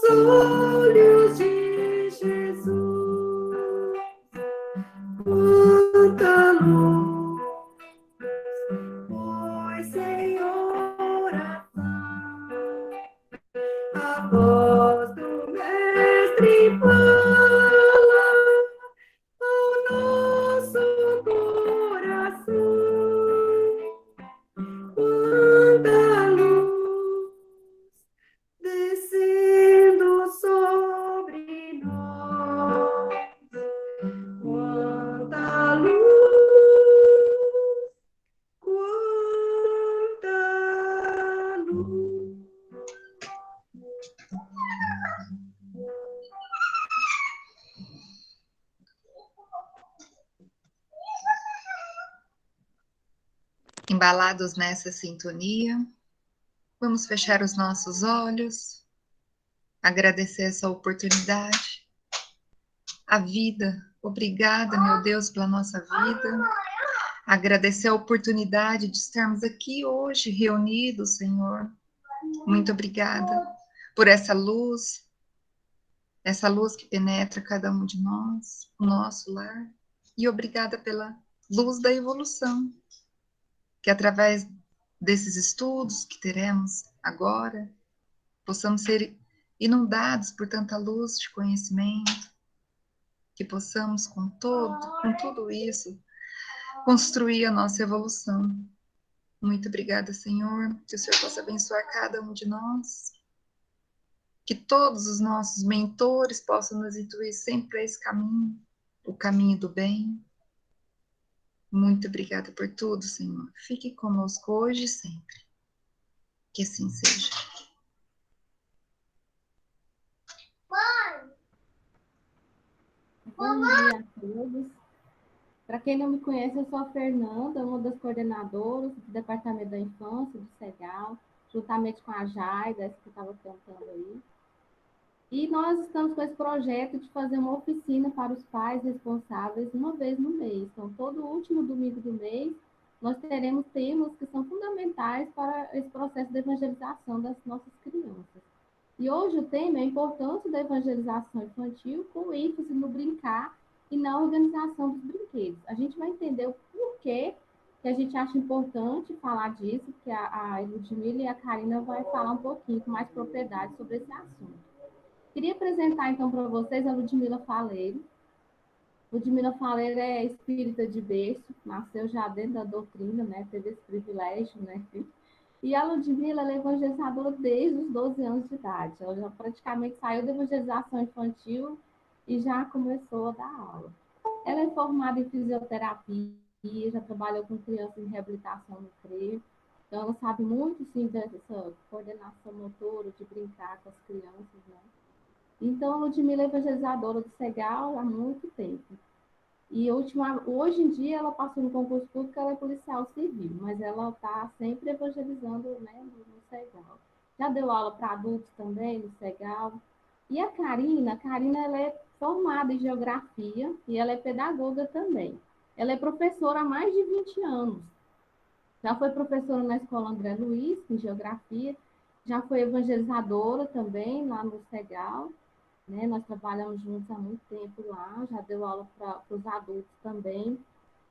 olhos de Jesus, quanta luz, pois sem oração, a voz do Mestre fala ao nosso coração. Quanta luz descendo sobre nós, quanta luz, quanta luz. Embalados nessa sintonia, vamos fechar os nossos olhos, agradecer essa oportunidade, a vida. Obrigada, meu Deus, pela nossa vida. Agradecer a oportunidade de estarmos aqui hoje reunidos, Senhor. Muito obrigada por essa luz que penetra cada um de nós, o nosso lar. E obrigada pela luz da evolução, que através desses estudos que teremos agora, possamos ser inundados por tanta luz de conhecimento, que possamos com tudo isso, construir a nossa evolução. Muito obrigada, Senhor, que o Senhor possa abençoar cada um de nós, que todos os nossos mentores possam nos intuir sempre para esse caminho, o caminho do bem. Muito obrigada por tudo, Senhor. Fique conosco hoje e sempre. Que assim seja. Bom dia a todos. Para quem não me conhece, eu sou a Fernanda, uma das coordenadoras do Departamento da Infância do SEGAL, juntamente com a Jaida, essa que estava cantando aí. E nós estamos com esse projeto de fazer uma oficina para os pais responsáveis uma vez no mês. Então, todo último domingo do mês, nós teremos temas que são fundamentais para esse processo de evangelização das nossas crianças. E hoje o tema é a importância da evangelização infantil com ênfase no brincar e na organização dos brinquedos. A gente vai entender o porquê que a gente acha importante falar disso, porque a Ludmila e a Karina vão falar um pouquinho com mais propriedade sobre esse assunto. Queria apresentar, então, para vocês a Ludmila Faleiro. Ludmila Faleiro é espírita de berço, nasceu já dentro da doutrina, né? Teve esse privilégio, né? E a Ludmila é evangelizadora desde os 12 anos de idade. Ela já praticamente saiu da evangelização infantil e já começou a dar aula. Ela é formada em fisioterapia, já trabalhou com crianças em reabilitação no CREA. Então, ela sabe muito, sim, dessa coordenação motora, de brincar com as crianças, né? Então, a Ludmila é evangelizadora do SEGAL há muito tempo. E hoje em dia ela passou no concurso público, ela é policial civil, mas ela está sempre evangelizando, né, no SEGAL. Já deu aula para adultos também no SEGAL. E a Karina ela é formada em geografia e ela é pedagoga também. Ela é professora há mais de 20 anos. Já foi professora na Escola André Luiz, em geografia, já foi evangelizadora também lá no SEGAL. Né? Nós trabalhamos juntos há muito tempo lá, já deu aula para os adultos também.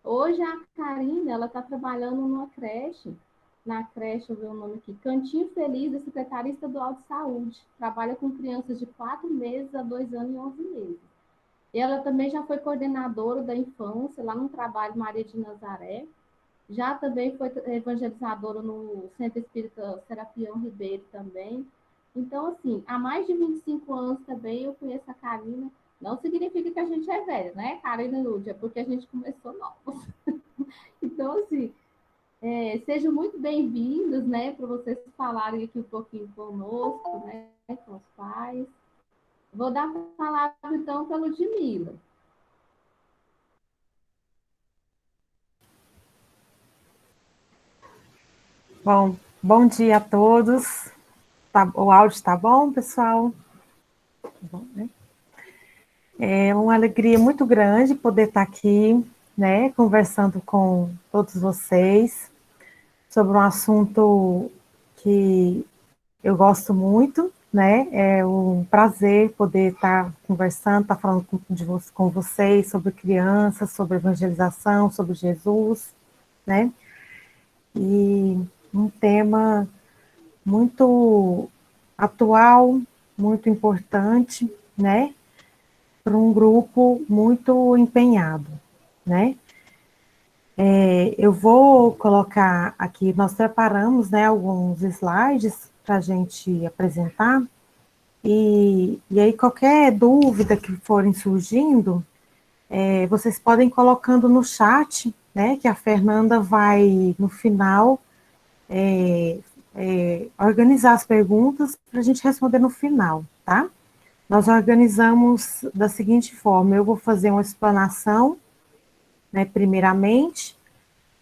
Hoje a Karina, ela está trabalhando numa creche, na creche, eu ver o nome aqui, Cantinho Feliz, da Secretaria Estadual de Saúde. Trabalha com crianças de 4 meses a 2 anos e 11 meses. E ela também já foi coordenadora da infância, lá no Trabalho Maria de Nazaré. Já também foi evangelizadora no Centro Espírita Serapião Ribeiro também. Então, assim, há mais de 25 anos também eu conheço a Karina. Não significa que a gente é velha, né, Karina e Lúdia? É porque a gente começou novos. Então, assim, sejam muito bem-vindos, né, para vocês falarem aqui um pouquinho conosco, né, com os pais. Vou dar a palavra, então, para a Ludmila. Bom dia a todos. O áudio está bom, pessoal? Tá bom, né? É uma alegria muito grande poder estar aqui, né, conversando com todos vocês sobre um assunto que eu gosto muito, né? É um prazer poder estar conversando, estar falando com vocês sobre crianças, sobre evangelização, sobre Jesus, né? E um tema muito atual, muito importante, né? Para um grupo muito empenhado, né? Eu vou colocar aqui, nós preparamos, né, alguns slides para a gente apresentar, e aí qualquer dúvida que forem surgindo, vocês podem ir colocando no chat, né, que a Fernanda vai, no final, organizar as perguntas para a gente responder no final, tá? Nós organizamos da seguinte forma: eu vou fazer uma explanação, né, primeiramente,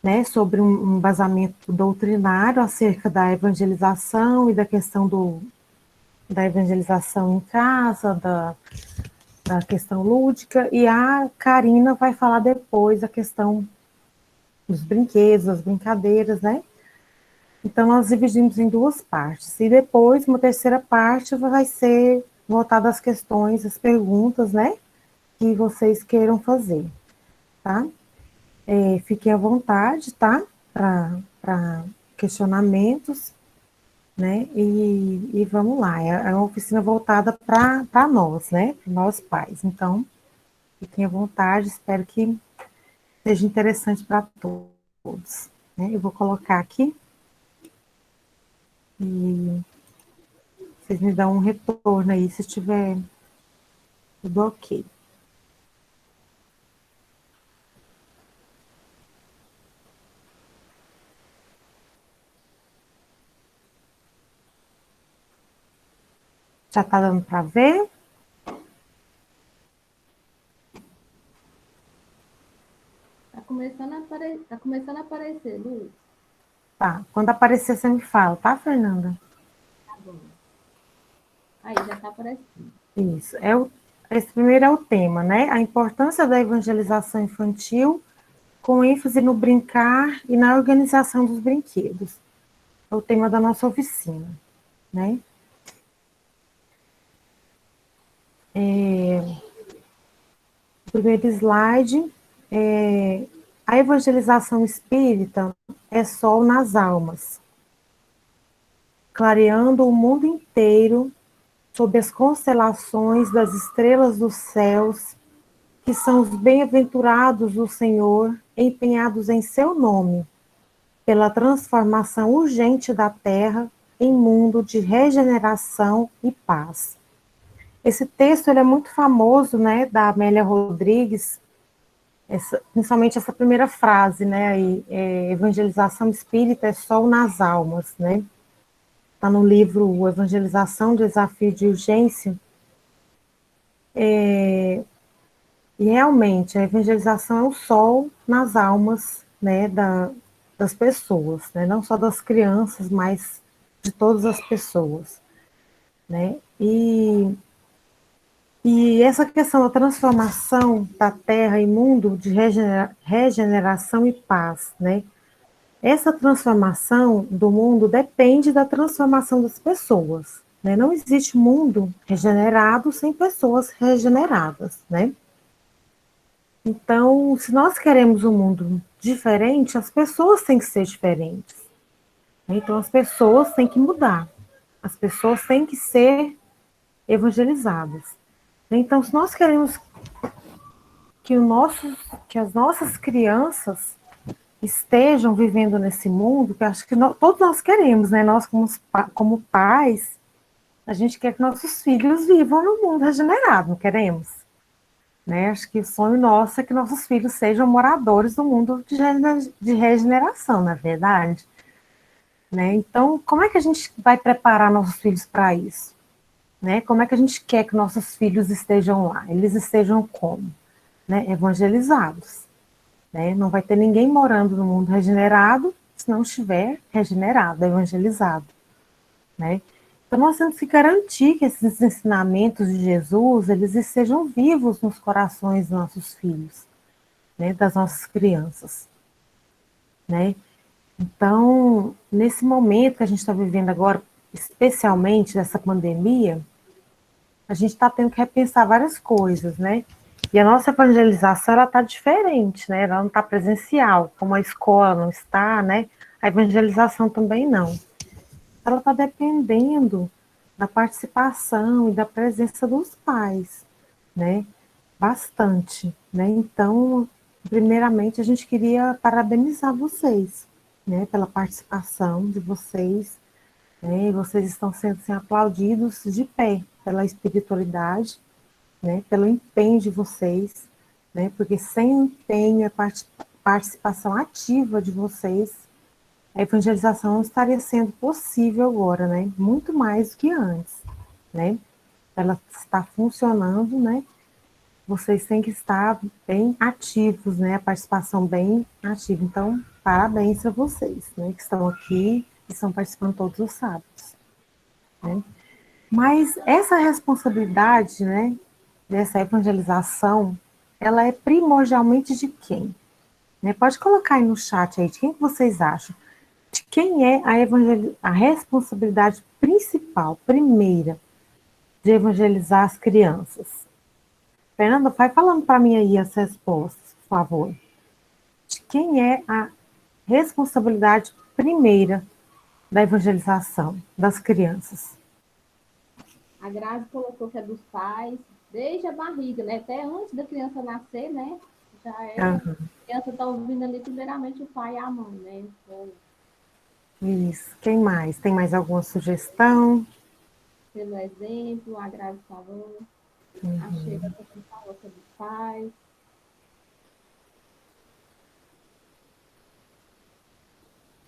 né, sobre um embasamento doutrinário acerca da evangelização e da questão da evangelização em casa, da questão lúdica, e a Karina vai falar depois a questão dos brinquedos, das brincadeiras, né? Então, nós dividimos em duas partes, e depois, uma terceira parte vai ser voltada às questões, às perguntas, né, que vocês queiram fazer, tá? Fiquem à vontade, tá? Para questionamentos, né? E vamos lá, é uma oficina voltada para nós, né? Para nós pais. Então, fiquem à vontade, espero que seja interessante para todos, né? Eu vou colocar aqui e vocês me dão um retorno aí se estiver tudo ok. Já está dando para ver? Tá começando a aparecer, Luz. Tá. Quando aparecer, você me fala, tá, Fernanda? Tá bom. Aí, já está aparecendo. Isso. Esse primeiro é o tema, né? A importância da evangelização infantil, com ênfase no brincar e na organização dos brinquedos. É o tema da nossa oficina, né? O primeiro slide a evangelização espírita é sol nas almas, clareando o mundo inteiro sob as constelações das estrelas dos céus, que são os bem-aventurados do Senhor, empenhados em seu nome, pela transformação urgente da terra em mundo de regeneração e paz. Esse texto ele é muito famoso, né, da Amélia Rodrigues, principalmente essa primeira frase, né, aí, evangelização espírita é sol nas almas, né? Está no livro Evangelização, Desafio de Urgência. E realmente, a evangelização é o sol nas almas, né, das pessoas, né, não só das crianças, mas de todas as pessoas, né, e essa questão da transformação da terra em mundo de regeneração e paz, né, essa transformação do mundo depende da transformação das pessoas, né, não existe mundo regenerado sem pessoas regeneradas, né. Então, se nós queremos um mundo diferente, as pessoas têm que ser diferentes. Então, as pessoas têm que mudar. As pessoas têm que ser evangelizadas. Então, se nós queremos que as nossas crianças estejam vivendo nesse mundo, que acho que todos nós queremos, né? Nós, como pais, a gente quer que nossos filhos vivam no mundo regenerado, não queremos? Né? Acho que o sonho nosso é que nossos filhos sejam moradores do mundo de regeneração, na verdade. Né? Então, como é que a gente vai preparar nossos filhos para isso? Né? Como é que a gente quer que nossos filhos estejam lá? Eles estejam como? Né? Evangelizados. Né? Não vai ter ninguém morando no mundo regenerado se não estiver regenerado, evangelizado. Né? Então, nós temos que garantir que esses ensinamentos de Jesus, eles estejam vivos nos corações dos nossos filhos, né, das nossas crianças, né? Então, nesse momento que a gente está vivendo agora, especialmente nessa pandemia, a gente está tendo que repensar várias coisas, né? E a nossa evangelização, ela está diferente, né? Ela não está presencial, como a escola não está, né? A evangelização também não. Ela está dependendo da participação e da presença dos pais, né? Bastante, né? Então, primeiramente, a gente queria parabenizar vocês, né? Pela participação de vocês, né? E vocês estão sendo assim, aplaudidos de pé pela espiritualidade, né? Pelo empenho de vocês, né? Porque sem o empenho e a participação ativa de vocês, a evangelização não estaria sendo possível agora, né? Muito mais do que antes, né? Ela está funcionando, né? Vocês têm que estar bem ativos, né? A participação bem ativa. Então, parabéns a vocês, né? Que estão aqui e estão participando todos os sábados, né? Mas essa responsabilidade, né? Dessa evangelização, ela é primordialmente de quem? Né? Pode colocar aí no chat aí, de quem que vocês acham? De quem é a responsabilidade principal, primeira, de evangelizar as crianças? Fernanda, vai falando para mim aí as respostas, por favor. De quem é a responsabilidade primeira da evangelização das crianças? A Grazi colocou que é dos pais, desde a barriga, né? Até antes da criança nascer, né? Já é. A criança está ouvindo ali, primeiramente, o pai e a mãe, né? Então, Isso. Quem mais? Tem mais alguma sugestão? pelo exemplo, a Grazi falou, a Sheila também falou que é dos pais.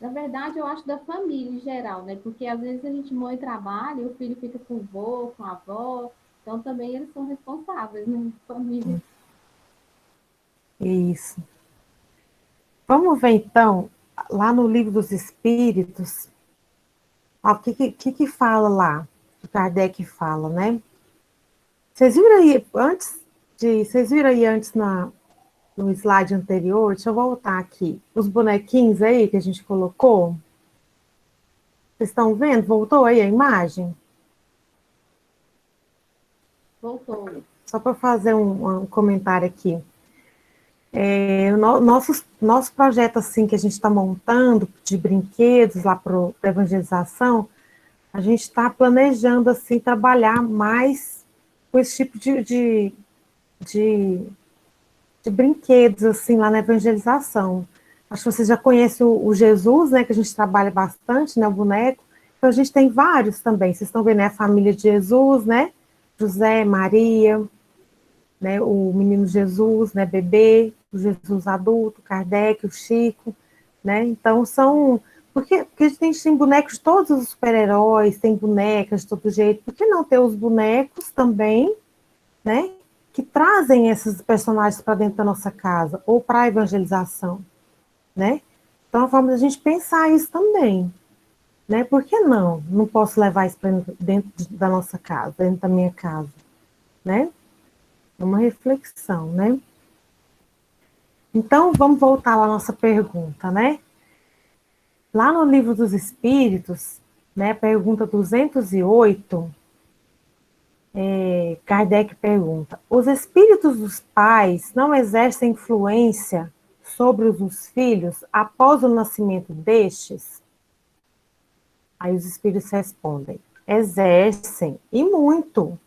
Na verdade, eu acho da família em geral, né? Porque às vezes a gente mãe trabalha e o filho fica com o vô, com a avó, então também eles são responsáveis, né? Família. Isso. Vamos ver, então, lá no Livro dos Espíritos, ó, o que fala lá? O Kardec fala, né? Vocês viram aí antes no slide anterior? Deixa eu voltar aqui. Os bonequinhos aí que a gente colocou. Vocês estão vendo? Voltou aí a imagem? Voltou. Só para fazer um comentário aqui. Nosso projeto assim que a gente está montando de brinquedos lá para a evangelização, a gente está planejando assim trabalhar mais com esse tipo de, de brinquedos assim lá na evangelização. Acho que vocês já conhecem o Jesus, né? Que a gente trabalha bastante, né? O boneco. Então a gente tem vários também. Vocês estão vendo, né? A família de Jesus, né? José, Maria, né? O menino Jesus, né? Bebê, o Jesus adulto, Kardec, o Chico, né? Então porque a gente tem bonecos de todos os super-heróis, tem bonecas de todo jeito. Por que não ter os bonecos também, né? Que trazem esses personagens para dentro da nossa casa ou para a evangelização, né? Então, é uma forma da gente pensar isso também, né? Por que não? Não posso levar isso para dentro da nossa casa, dentro da minha casa, né? É uma reflexão, né? Então, vamos voltar lá à nossa pergunta, né? Lá no Livro dos Espíritos, né, pergunta 208, Kardec pergunta: os espíritos dos pais não exercem influência sobre os filhos após o nascimento destes? Aí os espíritos respondem: exercem, e muito,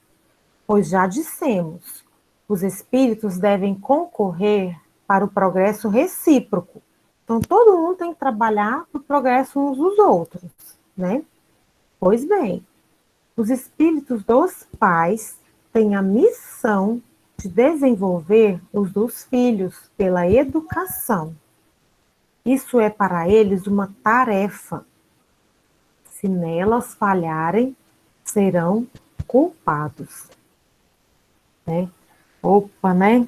pois já dissemos, os espíritos devem concorrer para o progresso recíproco. Então, todo mundo tem que trabalhar para o progresso uns dos outros, né? Pois bem, os espíritos dos pais têm a missão de desenvolver os dos filhos pela educação. Isso é para eles uma tarefa. Se nelas falharem, serão culpados. Né? Opa, né?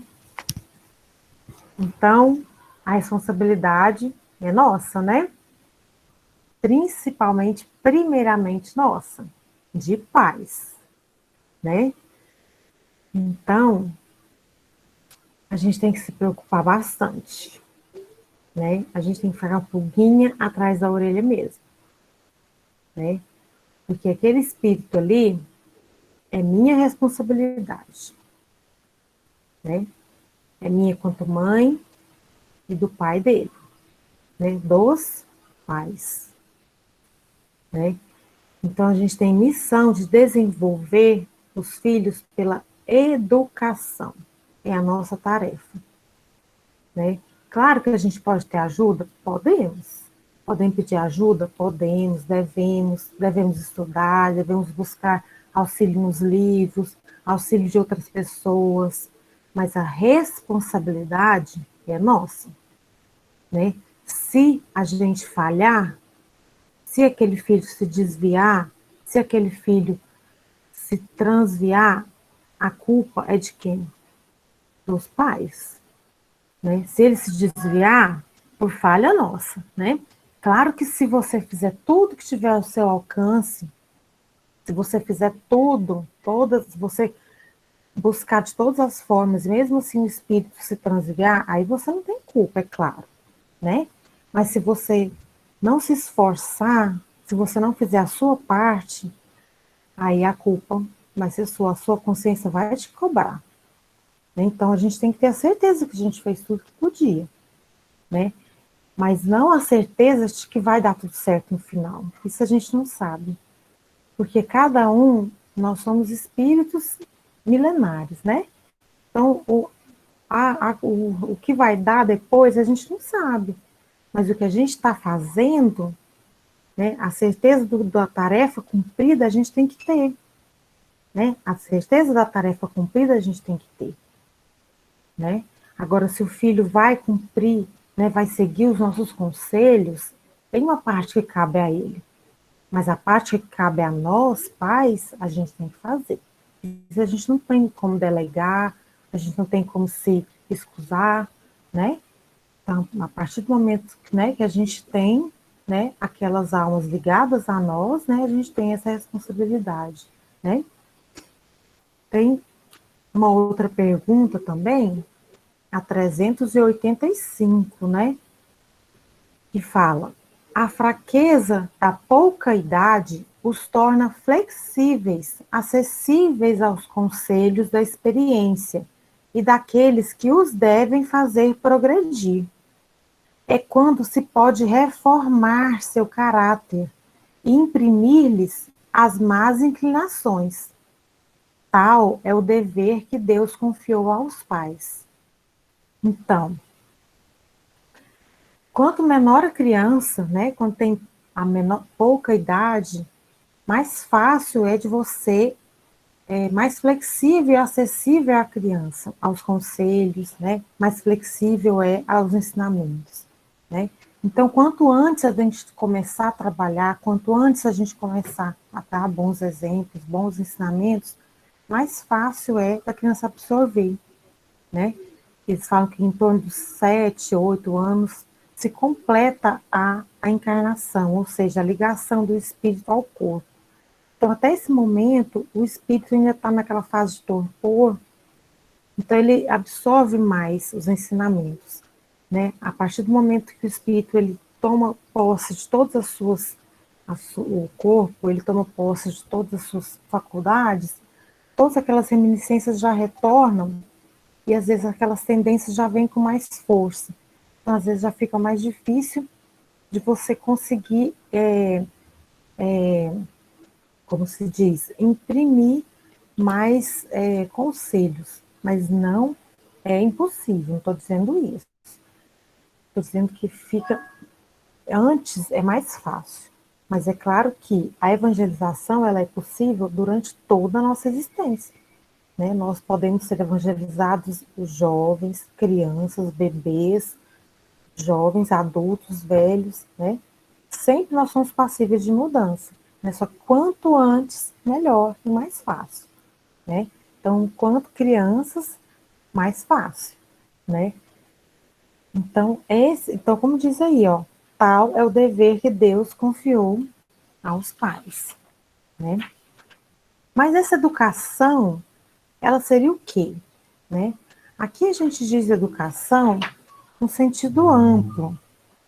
Então, a responsabilidade é nossa, né? Principalmente, primeiramente nossa, de pais, né? Então, a gente tem que se preocupar bastante, né? A gente tem que ficar uma pulguinha atrás da orelha mesmo, né? Porque aquele espírito ali é minha responsabilidade, né? É minha quanto mãe e do pai dele, né? Dos pais, né? Então, a gente tem missão de desenvolver os filhos pela educação. É a nossa tarefa, né? Claro que a gente pode ter ajuda? Podemos. Podemos pedir ajuda? Podemos, devemos estudar, devemos buscar auxílio nos livros, auxílio de outras pessoas, mas a responsabilidade é nossa, né? Se a gente falhar, se aquele filho se desviar, se aquele filho se transviar, a culpa é de quem? Dos pais, né? Se ele se desviar, por falha nossa, né? Claro que se você fizer tudo que estiver ao seu alcance, se você fizer tudo, se você buscar de todas as formas, mesmo assim o espírito se transviar, aí você não tem culpa, é claro, né? Mas se você não se esforçar, se você não fizer a sua parte, aí a culpa vai ser sua, a sua consciência vai te cobrar, né? Então a gente tem que ter a certeza que a gente fez tudo que podia, né? Mas não a certeza de que vai dar tudo certo no final. Isso a gente não sabe. Porque cada um, nós somos espíritos milenares, né? Então, o que vai dar depois, a gente não sabe. Mas o que a gente está fazendo, né? A certeza da tarefa cumprida, a gente tem que ter. Né? A certeza da tarefa cumprida, a gente tem que ter. Né? Agora, se o filho vai cumprir, né, vai seguir os nossos conselhos, tem uma parte que cabe a ele. Mas a parte que cabe a nós, pais, a gente tem que fazer. Isso a gente não tem como delegar, a gente não tem como se excusar, né? Então, a partir do momento, né, que a gente tem, né, aquelas almas ligadas a nós, né, a gente tem essa responsabilidade, né? Tem uma outra pergunta também, a 385, né? Que fala: a fraqueza da pouca idade os torna flexíveis, acessíveis aos conselhos da experiência e daqueles que os devem fazer progredir. É quando se pode reformar seu caráter e imprimir-lhes as más inclinações. Tal é o dever que Deus confiou aos pais. Então, quanto menor a criança, né, quando tem a pouca idade, mais fácil é de você, mais flexível e acessível à criança, aos conselhos, né, mais flexível é aos ensinamentos, né. Então, quanto antes a gente começar a trabalhar, quanto antes a gente começar a dar bons exemplos, bons ensinamentos, mais fácil é da criança absorver, né. Eles falam que em torno dos 7, 8 anos se completa a encarnação, ou seja, a ligação do espírito ao corpo. Então, até esse momento, o espírito ainda está naquela fase de torpor, então ele absorve mais os ensinamentos, né? A partir do momento que o espírito ele toma posse de todas as suas, o corpo, ele toma posse de todas as suas faculdades, todas aquelas reminiscências já retornam e às vezes aquelas tendências já vêm com mais força. Então, às vezes já fica mais difícil de você conseguir, como se diz, imprimir mais conselhos, mas não é impossível, não estou dizendo isso. Estou dizendo que fica, antes é mais fácil, mas é claro que a evangelização ela é possível durante toda a nossa existência. Né? Nós podemos ser evangelizados os jovens, crianças, bebês, jovens, adultos, velhos, né? Sempre nós somos passíveis de mudança, né? Só que quanto antes, melhor e mais fácil, né? Então, quanto crianças, mais fácil, né? Então, como diz aí, ó, tal é o dever que Deus confiou aos pais, né? Mas essa educação, ela seria o quê, né? Aqui a gente diz educação no sentido amplo,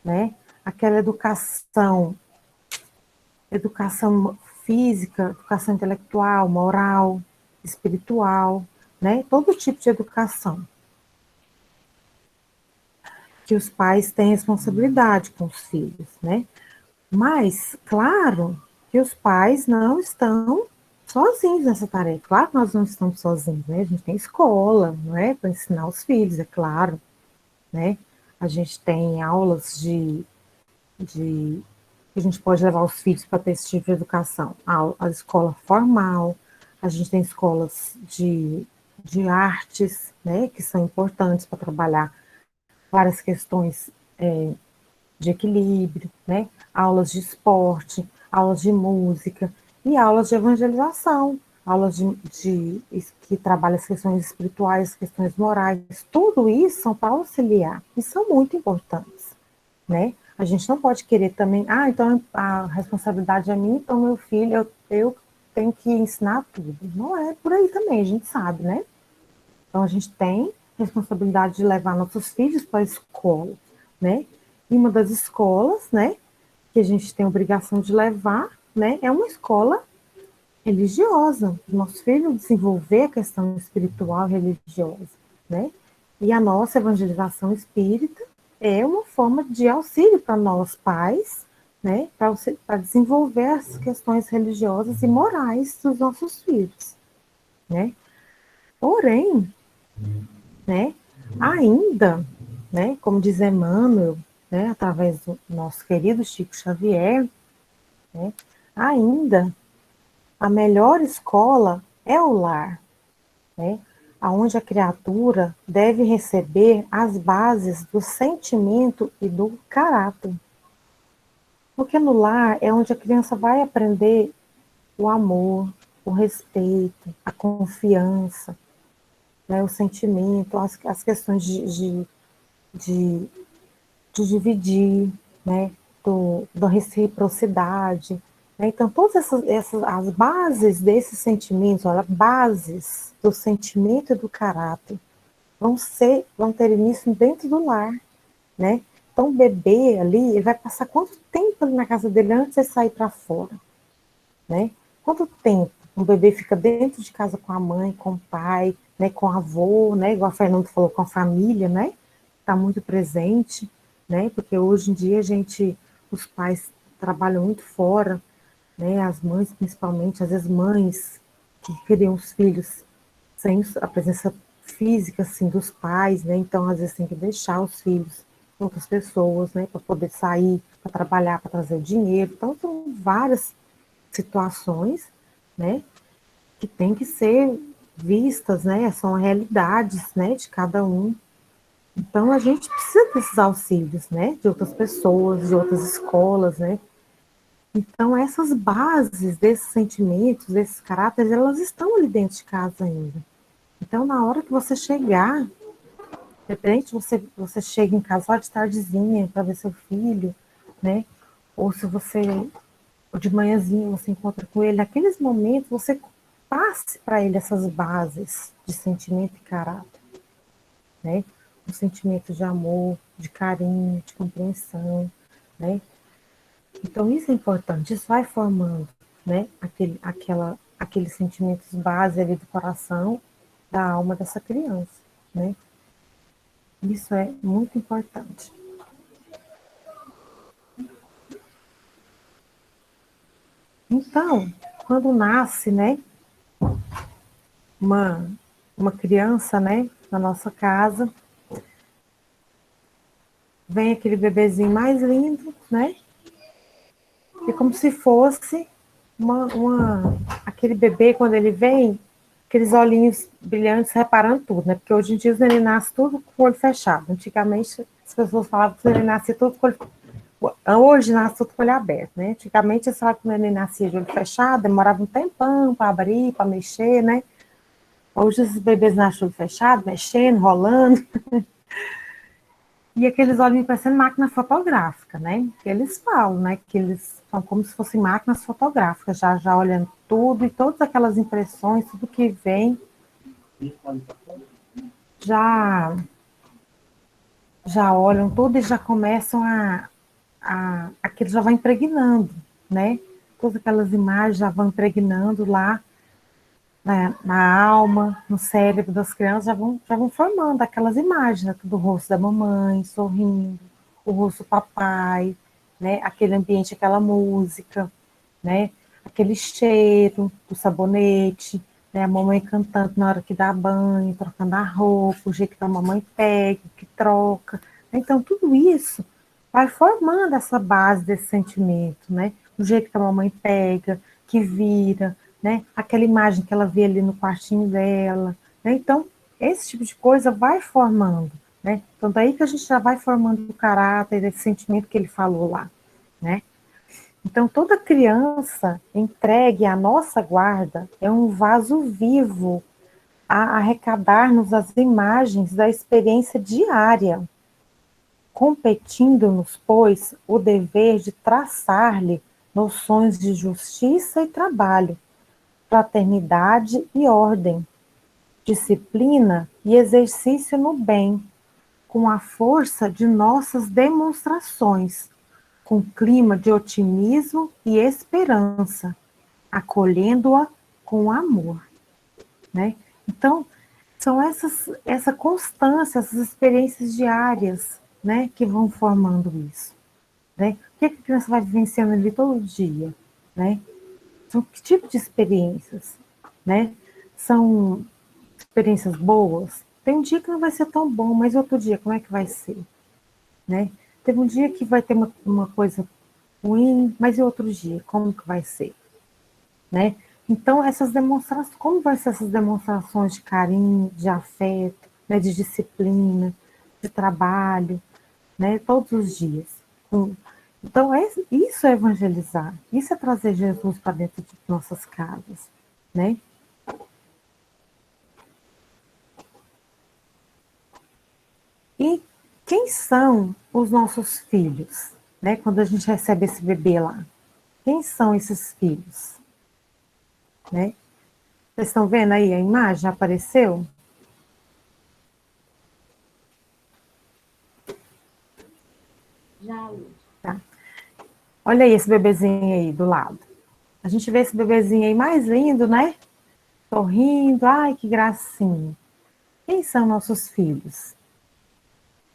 né? Aquela educação física, educação intelectual, moral, espiritual, né? Todo tipo de educação. Que os pais têm responsabilidade com os filhos, né? Mas, claro, que os pais não estão sozinhos nessa tarefa. Claro que nós não estamos sozinhos, né? A gente tem escola, não é? Para ensinar os filhos, é claro, né? A gente tem aulas de a gente pode levar os filhos para ter esse tipo de educação. A escola formal, a gente tem escolas de artes, né? Que são importantes para trabalhar várias questões de equilíbrio, né? Aulas de esporte, aulas de música e aulas de evangelização, aulas que trabalham as questões espirituais, questões morais, tudo isso são para auxiliar e são muito importantes, né? A gente não pode querer também, então a responsabilidade é minha, então meu filho, eu tenho que ensinar tudo. Não é por aí também, a gente sabe, né? Então a gente tem responsabilidade de levar nossos filhos para a escola, né? E uma das escolas, né, que a gente tem a obrigação de levar, né, é uma escola religiosa. Nosso filho desenvolver a questão espiritual e religiosa, né? E a nossa evangelização espírita é uma forma de auxílio para nós pais, né, para desenvolver as questões religiosas e morais dos nossos filhos, né? Porém, né, ainda, né, como diz Emmanuel, né, através do nosso querido Chico Xavier, né, ainda a melhor escola é o lar, né, onde a criatura deve receber as bases do sentimento e do caráter. Porque no lar é onde a criança vai aprender o amor, o respeito, a confiança, né, o sentimento, as questões de, de dividir, né, da reciprocidade. Né? Então, todas as bases desses sentimentos, olha, bases do sentimento e do caráter, vão ter início dentro do lar, né? Então, o bebê ali, ele vai passar quanto tempo ali na casa dele antes de sair para fora, né? Quanto tempo um bebê fica dentro de casa com a mãe, com o pai, né, com o avô, né, igual a Fernanda falou, com a família, né? Está muito presente, né? Porque hoje em dia os pais trabalham muito fora, né? As mães principalmente, às vezes mães que criam os filhos sem a presença física assim dos pais, né? Então às vezes tem que deixar os filhos com outras pessoas, né? Para poder sair, para trabalhar, para trazer o dinheiro. Então são várias situações, né? Que tem que ser vistas, né? São realidades, né? De cada um. Então, a gente precisa desses auxílios, né? De outras pessoas, de outras escolas, né? Então, essas bases desses sentimentos, desses caráteres, elas estão ali dentro de casa ainda. Então, na hora que você chegar, de repente você chega em casa só de tardezinha para ver seu filho, né? Ou se você, ou de manhãzinha, você encontra com ele, naqueles momentos você passe para ele essas bases de sentimento e caráter, né? Um sentimento de amor, de carinho, de compreensão, né? Então isso é importante, isso vai formando, né? Aqueles sentimentos base ali do coração, da alma dessa criança, né? Isso é muito importante. Então, quando nasce, né, uma criança, né, na nossa casa, vem aquele bebezinho mais lindo, né? E como se fosse aquele bebê, quando ele vem, aqueles olhinhos brilhantes, reparando tudo, né? Porque hoje em dia os neném nascem tudo com o olho fechado. Antigamente as pessoas falavam que os neném nasciam tudo com o olho. Hoje nasce tudo com o olho aberto, né? Antigamente eles falavam que o neném nascia de olho fechado, demorava um tempão para abrir, para mexer, né? Hoje os bebês nascem de olho fechado, mexendo, rolando. E aqueles olhinhos parecendo máquina fotográfica, né? Eles falam, né? Que eles são como se fossem máquinas fotográficas, já olhando tudo e todas aquelas impressões, tudo que vem, já olham tudo e já começam aquilo já vai impregnando, né? todas aquelas imagens já vão impregnando lá na alma, no cérebro das crianças, já vão formando aquelas imagens, né, do rosto da mamãe sorrindo, o rosto do papai, né, aquele ambiente, aquela música, né, aquele cheiro do sabonete, né, a mamãe cantando na hora que dá banho, trocando a roupa, o jeito que a mamãe pega, que troca. Então, tudo isso vai formando essa base desse sentimento, né? O jeito que a mamãe pega, que vira, né? Aquela imagem que ela vê ali no quartinho dela, né? Então, esse tipo de coisa vai formando, né? Então, daí que a gente já vai formando o caráter, esse sentimento que ele falou lá, né? Então, toda criança entregue à nossa guarda é um vaso vivo a arrecadar-nos as imagens da experiência diária, competindo-nos, pois, o dever de traçar-lhe noções de justiça e trabalho, fraternidade e ordem, disciplina e exercício no bem, com a força de nossas demonstrações, com clima de otimismo e esperança, acolhendo-a com amor, né? Então, são essa constância, essas experiências diárias, né, que vão formando isso, né? O que a criança vai vivenciando ali todo dia, né? São que tipo de experiências, né? São experiências boas? Tem um dia que não vai ser tão bom, mas outro dia, como é que vai ser, né? Teve um dia que vai ter uma coisa ruim, mas e outro dia, como que vai ser, né? Então, essas demonstrações, como vai ser essas demonstrações de carinho, de afeto, né, de disciplina, de trabalho, né, todos os dias. Então, isso é evangelizar, isso é trazer Jesus para dentro de nossas casas, né? E quem são os nossos filhos, né? Quando a gente recebe esse bebê lá, quem são esses filhos, né? Vocês estão vendo aí a imagem? Já apareceu? Já, Lúcia. Tá. Olha aí esse bebezinho aí do lado. A gente vê esse bebezinho aí mais lindo, né? Sorrindo, ai que gracinha. Quem são nossos filhos?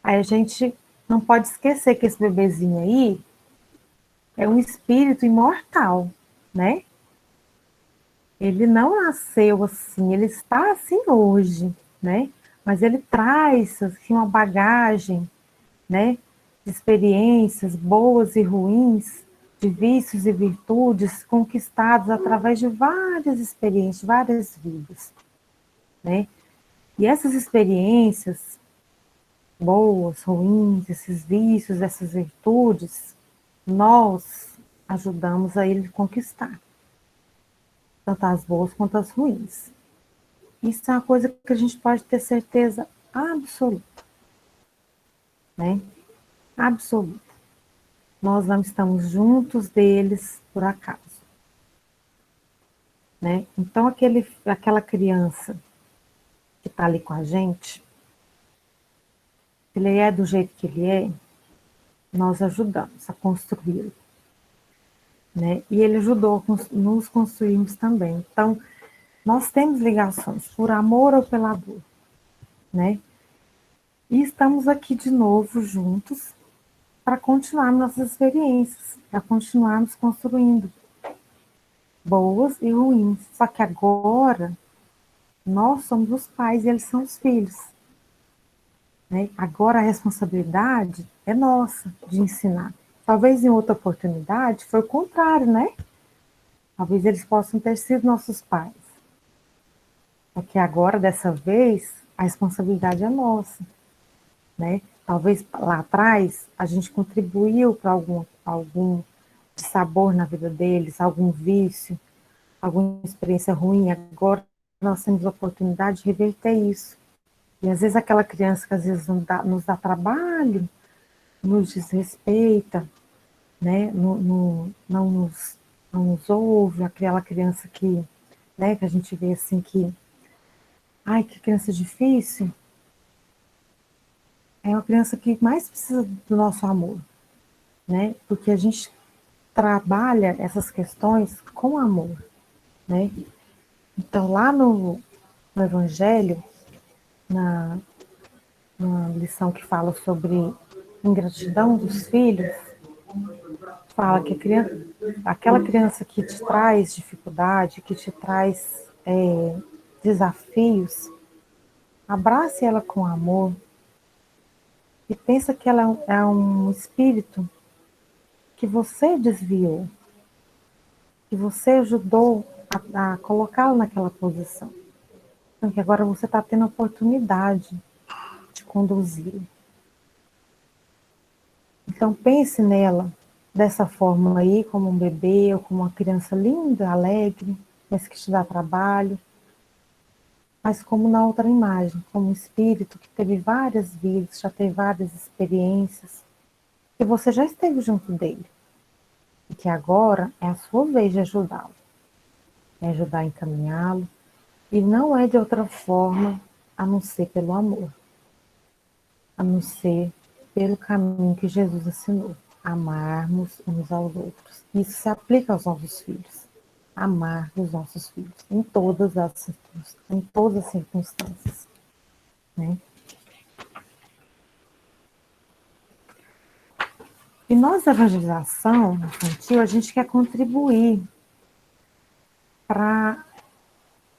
Aí a gente não pode esquecer que esse bebezinho aí é um espírito imortal, né? Ele não nasceu assim, ele está assim hoje, né? Mas ele traz assim, uma bagagem, né? De experiências boas e ruins, de vícios e virtudes conquistados através de várias experiências, várias vidas, né? E essas experiências boas, ruins, esses vícios, essas virtudes, nós ajudamos a ele conquistar, tanto as boas quanto as ruins. Isso é uma coisa que a gente pode ter certeza absoluta, né? Absoluta. Nós não estamos juntos deles por acaso, né? Então, aquela criança que está ali com a gente, ele é do jeito que ele é, nós ajudamos a construí-lo, né? E ele ajudou a nos construirmos também. Então, nós temos ligações por amor ou pela dor, né? E estamos aqui de novo juntos para continuar nossas experiências, para continuarmos construindo boas e ruins. Só que agora nós somos os pais e eles são os filhos, né? Agora a responsabilidade é nossa de ensinar. Talvez em outra oportunidade foi o contrário, né? Talvez eles possam ter sido nossos pais. Porque agora, dessa vez, a responsabilidade é nossa, né? Talvez lá atrás a gente contribuiu para algum sabor na vida deles, algum vício, alguma experiência ruim. Agora nós temos a oportunidade de reverter isso. E às vezes aquela criança que às vezes nos dá trabalho, nos desrespeita, né? Não nos ouve, aquela criança que, né, que a gente vê assim que, ai, que criança difícil, é uma criança que mais precisa do nosso amor, né? Porque a gente trabalha essas questões com amor, né? Então, lá no Evangelho, na, na lição que fala sobre ingratidão dos filhos, fala que aquela criança que te traz dificuldade, que te traz desafios, abrace ela com amor e pensa que ela é um espírito que você desviou, que você ajudou a colocá-la naquela posição. Então, que agora você está tendo a oportunidade de conduzi-lo. Então, pense nela dessa forma aí, como um bebê ou como uma criança linda, alegre, mas que te dá trabalho, mas como na outra imagem, como um espírito que teve várias vidas, já teve várias experiências, que você já esteve junto dele, e que agora é a sua vez de ajudá-lo, é ajudar a encaminhá-lo, e não é de outra forma a não ser pelo amor, a não ser pelo caminho que Jesus ensinou, amarmos uns aos outros. Isso se aplica aos nossos filhos, amar os nossos filhos, em todas as circunstâncias, né? E nós, da evangelização infantil, a gente quer contribuir para,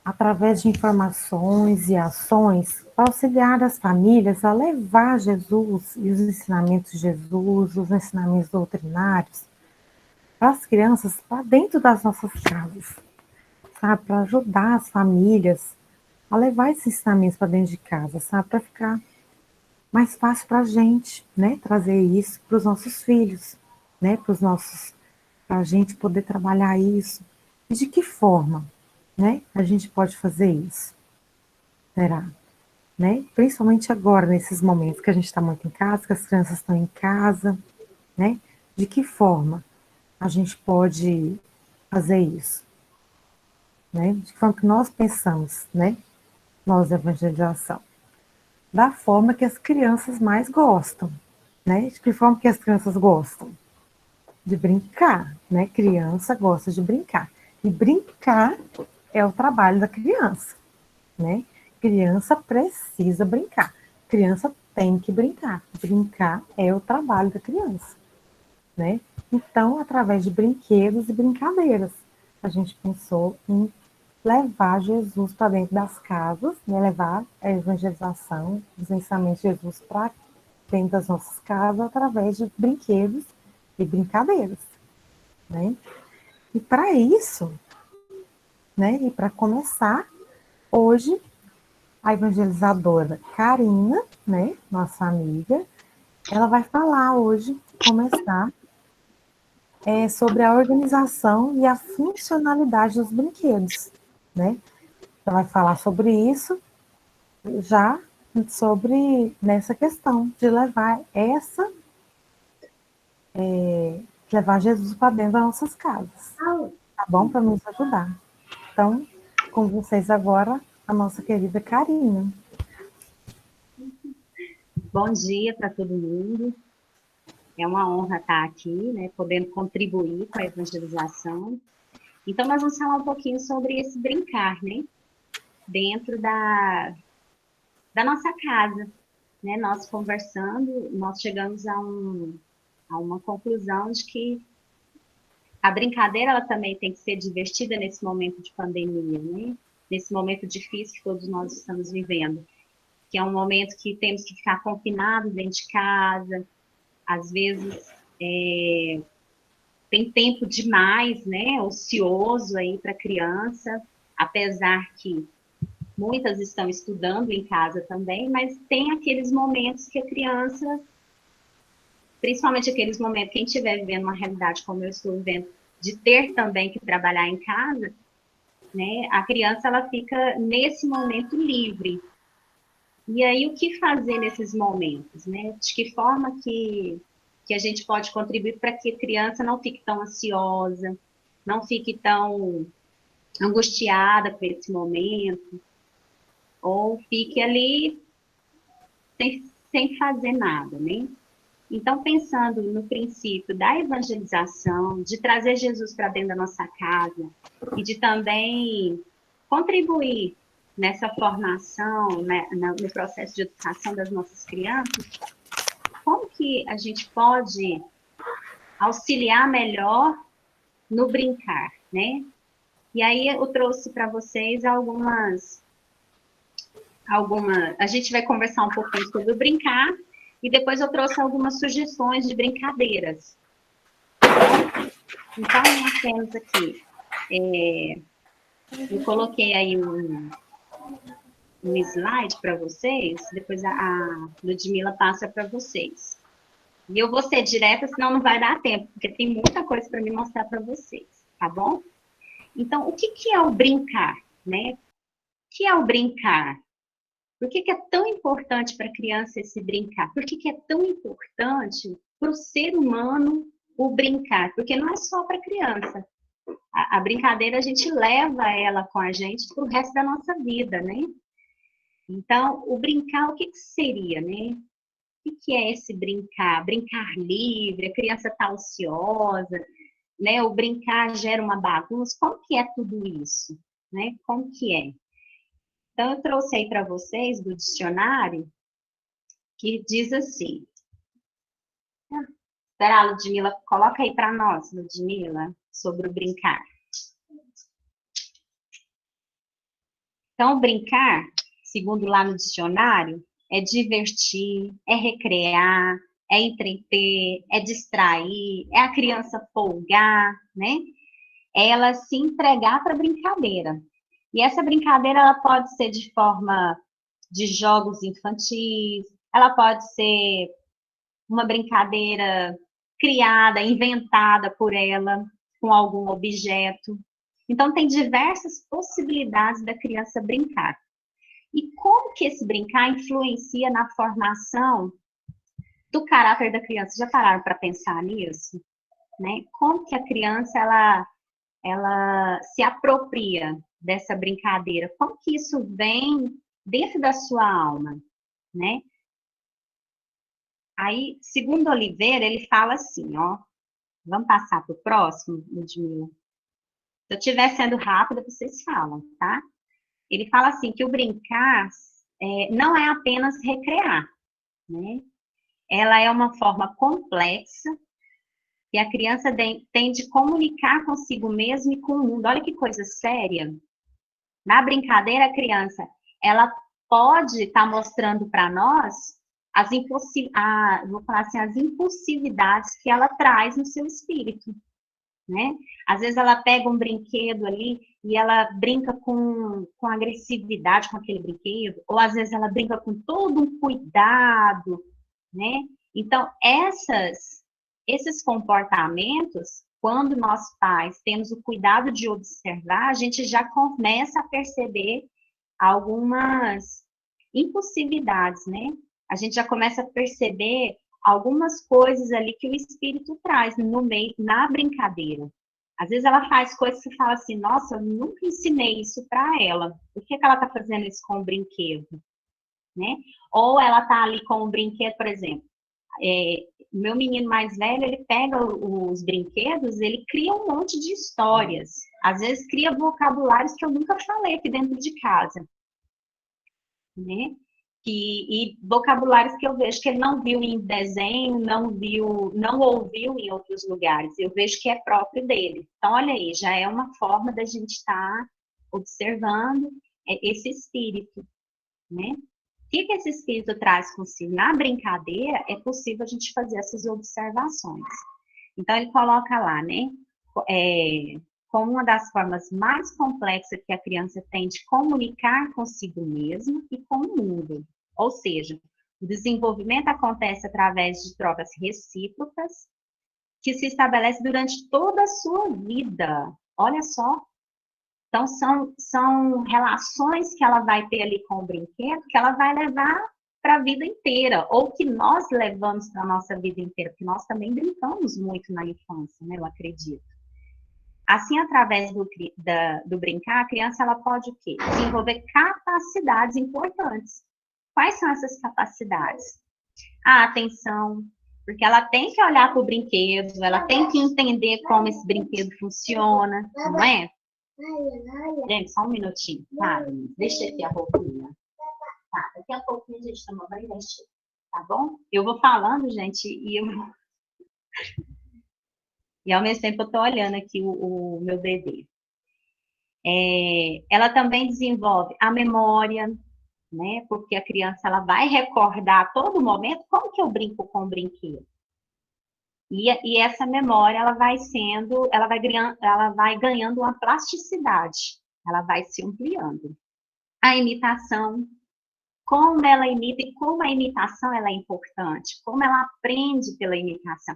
através de informações e ações, auxiliar as famílias a levar Jesus e os ensinamentos de Jesus, os ensinamentos doutrinários, para as crianças, para dentro das nossas casas, sabe? Para ajudar as famílias a levar esses ensinamentos para dentro de casa, sabe? Para ficar mais fácil para a gente, né? Trazer isso para os nossos filhos, né? Para a gente poder trabalhar isso. E de que forma, né? A gente pode fazer isso? Será? Né? Principalmente agora, nesses momentos que a gente está muito em casa, que as crianças estão em casa, né? De que forma a gente pode fazer isso? Né? De que forma que nós pensamos, né? Nós, da evangelização. Da forma que as crianças mais gostam, né? De que forma que as crianças gostam? De brincar, né? Criança gosta de brincar. E brincar é o trabalho da criança, né? Criança precisa brincar. Criança tem que brincar. Brincar é o trabalho da criança, né? Então, através de brinquedos e brincadeiras, a gente pensou em levar Jesus para dentro das casas, né? Levar a evangelização, os ensinamentos de Jesus para dentro das nossas casas através de brinquedos e brincadeiras, né? E para isso, né? E para começar, hoje a evangelizadora Karina, né? Nossa amiga, ela vai falar hoje, começar sobre a organização e a funcionalidade dos brinquedos, né? Ela vai falar sobre isso, já sobre nessa questão de levar Jesus para dentro das nossas casas, tá bom? Para nos ajudar. Então, com vocês agora, a nossa querida Karina. Bom dia para todo mundo. É uma honra estar aqui, né, podendo contribuir com a evangelização. Então, nós vamos falar um pouquinho sobre esse brincar, né, dentro da nossa casa, né? Nós conversando, nós chegamos a uma conclusão de que a brincadeira ela também tem que ser divertida nesse momento de pandemia, né? Nesse momento difícil que todos nós estamos vivendo, que é um momento que temos que ficar confinados dentro de casa, às vezes tem tempo demais, né, ocioso aí para criança, apesar que muitas estão estudando em casa também, mas tem aqueles momentos que a criança, principalmente aqueles momentos, quem estiver vivendo uma realidade como eu estou vivendo, de ter também que trabalhar em casa, né, a criança ela fica nesse momento livre. E aí o que fazer nesses momentos, né? De que forma que a gente pode contribuir para que a criança não fique tão ansiosa, não fique tão angustiada por esse momento, ou fique ali sem fazer nada, né? Então, pensando no princípio da evangelização, de trazer Jesus para dentro da nossa casa e de também contribuir nessa formação, né, no processo de educação das nossas crianças, como que a gente pode auxiliar melhor no brincar, né? E aí eu trouxe para vocês algumas... A gente vai conversar um pouquinho sobre o brincar, e depois eu trouxe algumas sugestões de brincadeiras. Então, nós temos aqui, eu coloquei aí um slide para vocês, depois a Ludmila passa para vocês. E eu vou ser direta, senão não vai dar tempo, porque tem muita coisa para me mostrar para vocês, tá bom? Então, o que é o brincar, né? O que é o brincar? Por que é tão importante para a criança esse brincar? Por que é tão importante para o ser humano o brincar? Porque não é só para a criança. A brincadeira, a gente leva ela com a gente para o resto da nossa vida, né? Então, o brincar, o que seria, né? O que é esse brincar? Brincar livre, a criança está ociosa, né? O brincar gera uma bagunça. Como que é tudo isso? Né? Como que é? Então, eu trouxe aí para vocês do dicionário, que diz assim. Espera, Ludmila, coloca aí para nós, Ludmila, sobre o brincar. Então, brincar, segundo lá no dicionário, é divertir, é recrear, é entreter, é distrair, é a criança folgar, né? É ela se entregar para a brincadeira. E essa brincadeira, ela pode ser de forma de jogos infantis, ela pode ser uma brincadeira criada, inventada por ela, com algum objeto. Então, tem diversas possibilidades da criança brincar. E como que esse brincar influencia na formação do caráter da criança? Já pararam para pensar nisso? Né? Como que a criança, ela se apropria dessa brincadeira? Como que isso vem dentro da sua alma? Né? Aí, segundo Oliveira, ele fala assim, ó, vamos passar para o próximo, Ludmila? Se eu estiver sendo rápida, vocês falam, tá? Ele fala assim, que o brincar não é apenas recrear, né? Ela é uma forma complexa que a criança tem de comunicar consigo mesma e com o mundo. Olha que coisa séria. Na brincadeira, a criança, ela pode estar mostrando para nós vou falar assim, as impulsividades que ela traz no seu espírito, né? Às vezes ela pega um brinquedo ali e ela brinca com agressividade com aquele brinquedo, ou às vezes ela brinca com todo um cuidado, né? Então, esses comportamentos, quando nós pais temos o cuidado de observar, a gente já começa a perceber algumas impulsividades, né? A gente já começa a perceber algumas coisas ali que o espírito traz no meio, na brincadeira. Às vezes ela faz coisas que você fala assim, nossa, eu nunca ensinei isso para ela. Por que ela está fazendo isso com o brinquedo? Né? Ou ela está ali com o brinquedo, por exemplo. Meu menino mais velho, ele pega os brinquedos, ele cria um monte de histórias. Às vezes cria vocabulários que eu nunca falei aqui dentro de casa. Né? E vocabulários que eu vejo que ele não viu em desenho, não ouviu em outros lugares. Eu vejo que é próprio dele. Então, olha aí, já é uma forma da gente estar observando esse espírito, né? O que esse espírito traz consigo? Na brincadeira, é possível a gente fazer essas observações. Então, ele coloca lá, né? Como uma das formas mais complexas que a criança tem de comunicar consigo mesma e com o mundo. Ou seja, o desenvolvimento acontece através de trocas recíprocas que se estabelece durante toda a sua vida. Olha só. Então, são relações que ela vai ter ali com o brinquedo que ela vai levar para a vida inteira, ou que nós levamos para a nossa vida inteira, porque nós também brincamos muito na infância, né? Eu acredito. Assim, através do brincar, a criança ela pode o quê? Desenvolver capacidades importantes. Quais são essas capacidades? A atenção, Porque ela tem que olhar para o brinquedo, ela tem que entender como esse brinquedo funciona, não é? Gente, só um minutinho, tá? Deixa aqui a roupinha. Tá, daqui a pouquinho a gente toma banho e deixa, tá bom? Eu vou falando, gente, e ao mesmo tempo eu tô olhando aqui o meu bebê. Ela também desenvolve a memória, né? Porque a criança ela vai recordar a todo momento como que eu brinco com o brinquedo. E essa memória ela vai ganhando uma plasticidade, ela vai se ampliando. A imitação, como ela imita e como a imitação ela é importante, como ela aprende pela imitação.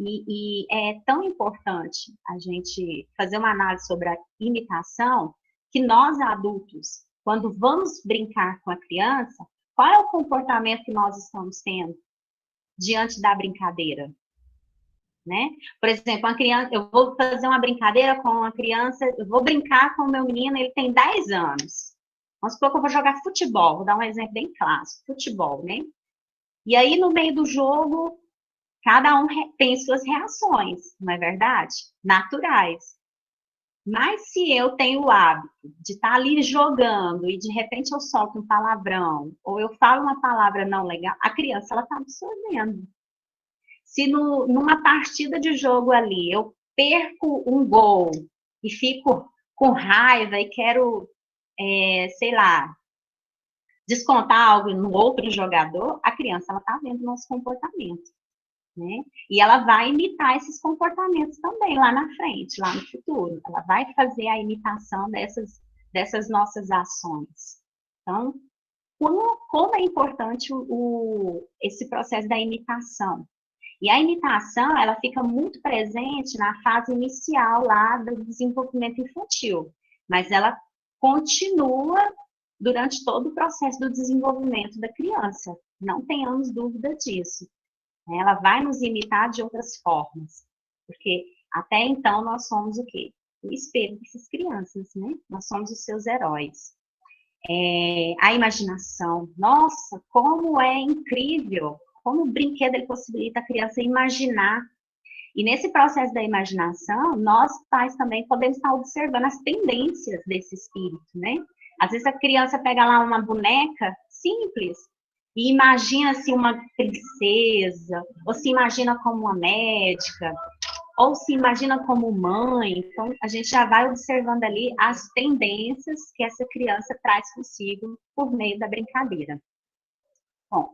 E é tão importante a gente fazer uma análise sobre a imitação que nós adultos, quando vamos brincar com a criança, qual é o comportamento que nós estamos tendo diante da brincadeira? Né? Por exemplo, uma criança, eu vou fazer uma brincadeira com uma criança, eu vou brincar com o meu menino, ele tem 10 anos. Vamos supor que eu vou jogar futebol, vou dar um exemplo bem clássico, futebol, né? E aí, no meio do jogo, cada um tem suas reações, não é verdade? Naturais. Mas se eu tenho o hábito de estar ali jogando e de repente eu solto um palavrão, ou eu falo uma palavra não legal, a criança ela está absorvendo. Se numa partida de jogo ali eu perco um gol e fico com raiva e quero, sei lá, descontar algo no outro jogador, a criança ela está vendo o nosso comportamento, né? E ela vai imitar esses comportamentos também lá na frente, lá no futuro. Ela vai fazer a imitação dessas nossas ações. Então, como é importante esse processo da imitação. E a imitação, ela fica muito presente na fase inicial lá do desenvolvimento infantil, mas ela continua durante todo o processo do desenvolvimento da criança. Não tenhamos dúvida disso. Ela vai nos imitar de outras formas, porque até então nós somos o quê? O espelho dessas crianças, né? Nós somos os seus heróis. A imaginação, nossa, como é incrível! Como o brinquedo ele possibilita a criança imaginar. E nesse processo da imaginação, nós pais também podemos estar observando as tendências desse espírito, né? Às vezes a criança pega lá uma boneca simples e imagina-se uma princesa, ou se imagina como uma médica, ou se imagina como mãe. Então, a gente já vai observando ali as tendências que essa criança traz consigo por meio da brincadeira. Bom,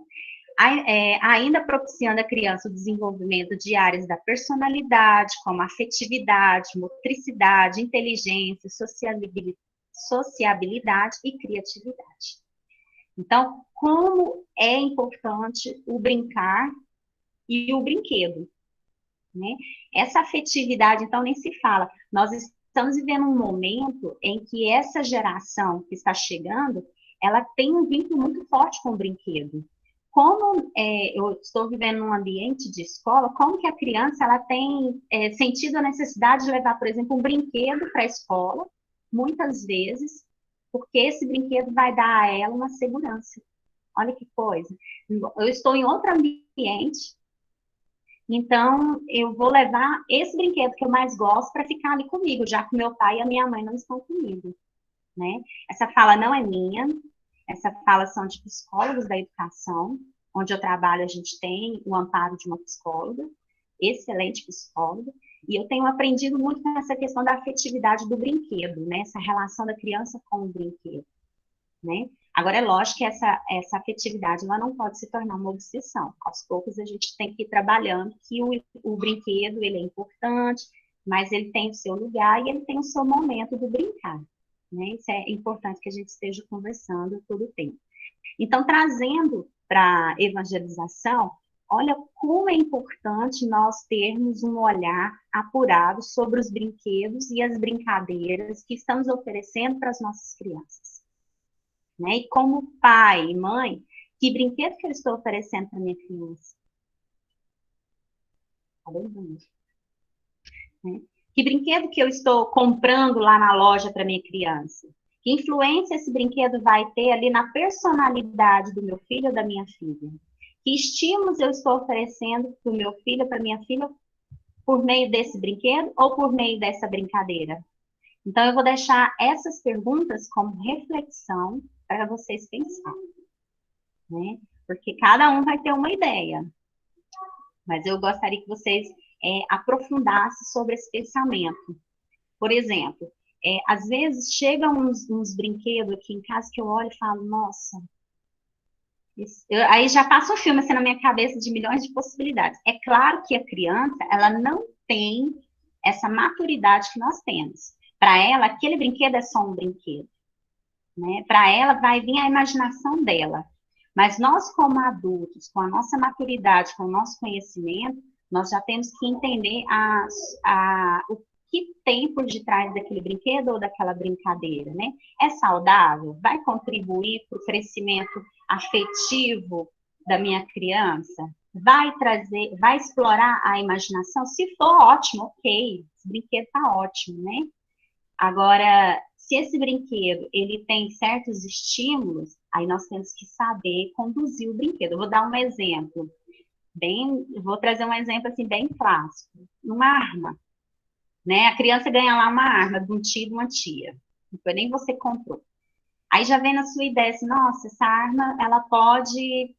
ainda propiciando à criança o desenvolvimento de áreas da personalidade, como afetividade, motricidade, inteligência, sociabilidade e criatividade. Então, como é importante o brincar e o brinquedo, né? Essa afetividade, então, nem se fala. Nós estamos vivendo um momento em que essa geração que está chegando, ela tem um vínculo muito forte com o brinquedo. Como eu estou vivendo num ambiente de escola, como que a criança ela tem sentido a necessidade de levar, por exemplo, um brinquedo para a escola, muitas vezes, porque esse brinquedo vai dar a ela uma segurança. Olha que coisa. Eu estou em outro ambiente, então eu vou levar esse brinquedo que eu mais gosto para ficar ali comigo, já que meu pai e a minha mãe não estão comigo, né? Essa fala não é minha. Essa fala são de psicólogos da educação, onde eu trabalho, a gente tem o amparo de uma psicóloga, excelente psicóloga, e eu tenho aprendido muito com essa questão da afetividade do brinquedo, né? Essa relação da criança com o brinquedo, né? Agora, é lógico que essa afetividade ela não pode se tornar uma obsessão. Aos poucos, a gente tem que ir trabalhando que o brinquedo ele é importante, mas ele tem o seu lugar e ele tem o seu momento do brincar. Né? Isso é importante que a gente esteja conversando todo o tempo. Então, trazendo para a evangelização, olha como é importante nós termos um olhar apurado sobre os brinquedos e as brincadeiras que estamos oferecendo para as nossas crianças. Né? E como pai e mãe, que brinquedo que eu estou oferecendo para minha criança? Né? Que brinquedo que eu estou comprando lá na loja para minha criança? Que influência esse brinquedo vai ter ali na personalidade do meu filho ou da minha filha? Que estímulos eu estou oferecendo para o meu filho, para minha filha, por meio desse brinquedo ou por meio dessa brincadeira? Então, eu vou deixar essas perguntas como reflexão para vocês pensarem, né? Porque cada um vai ter uma ideia. Mas eu gostaria que vocês aprofundassem sobre esse pensamento. Por exemplo, às vezes chegam uns brinquedos aqui em casa que eu olho e falo, nossa, aí já passa um filme assim na minha cabeça de milhões de possibilidades. É claro que a criança, ela não tem essa maturidade que nós temos. Para ela, aquele brinquedo é só um brinquedo, né? Para ela, vai vir a imaginação dela. Mas nós, como adultos, com a nossa maturidade, com o nosso conhecimento, nós já temos que entender o que tem por detrás daquele brinquedo ou daquela brincadeira, né? É saudável? Vai contribuir para o crescimento afetivo da minha criança? Vai trazer, vai explorar a imaginação? Se for ótimo, ok, esse brinquedo está ótimo, né? Agora, se esse brinquedo ele tem certos estímulos, aí nós temos que saber conduzir o brinquedo. Eu vou dar um exemplo, vou trazer um exemplo assim bem clássico. Uma arma, né? A criança ganha lá uma arma de um tio e de uma tia. Não foi nem você comprou. Aí já vem na sua ideia assim, nossa, essa arma ela pode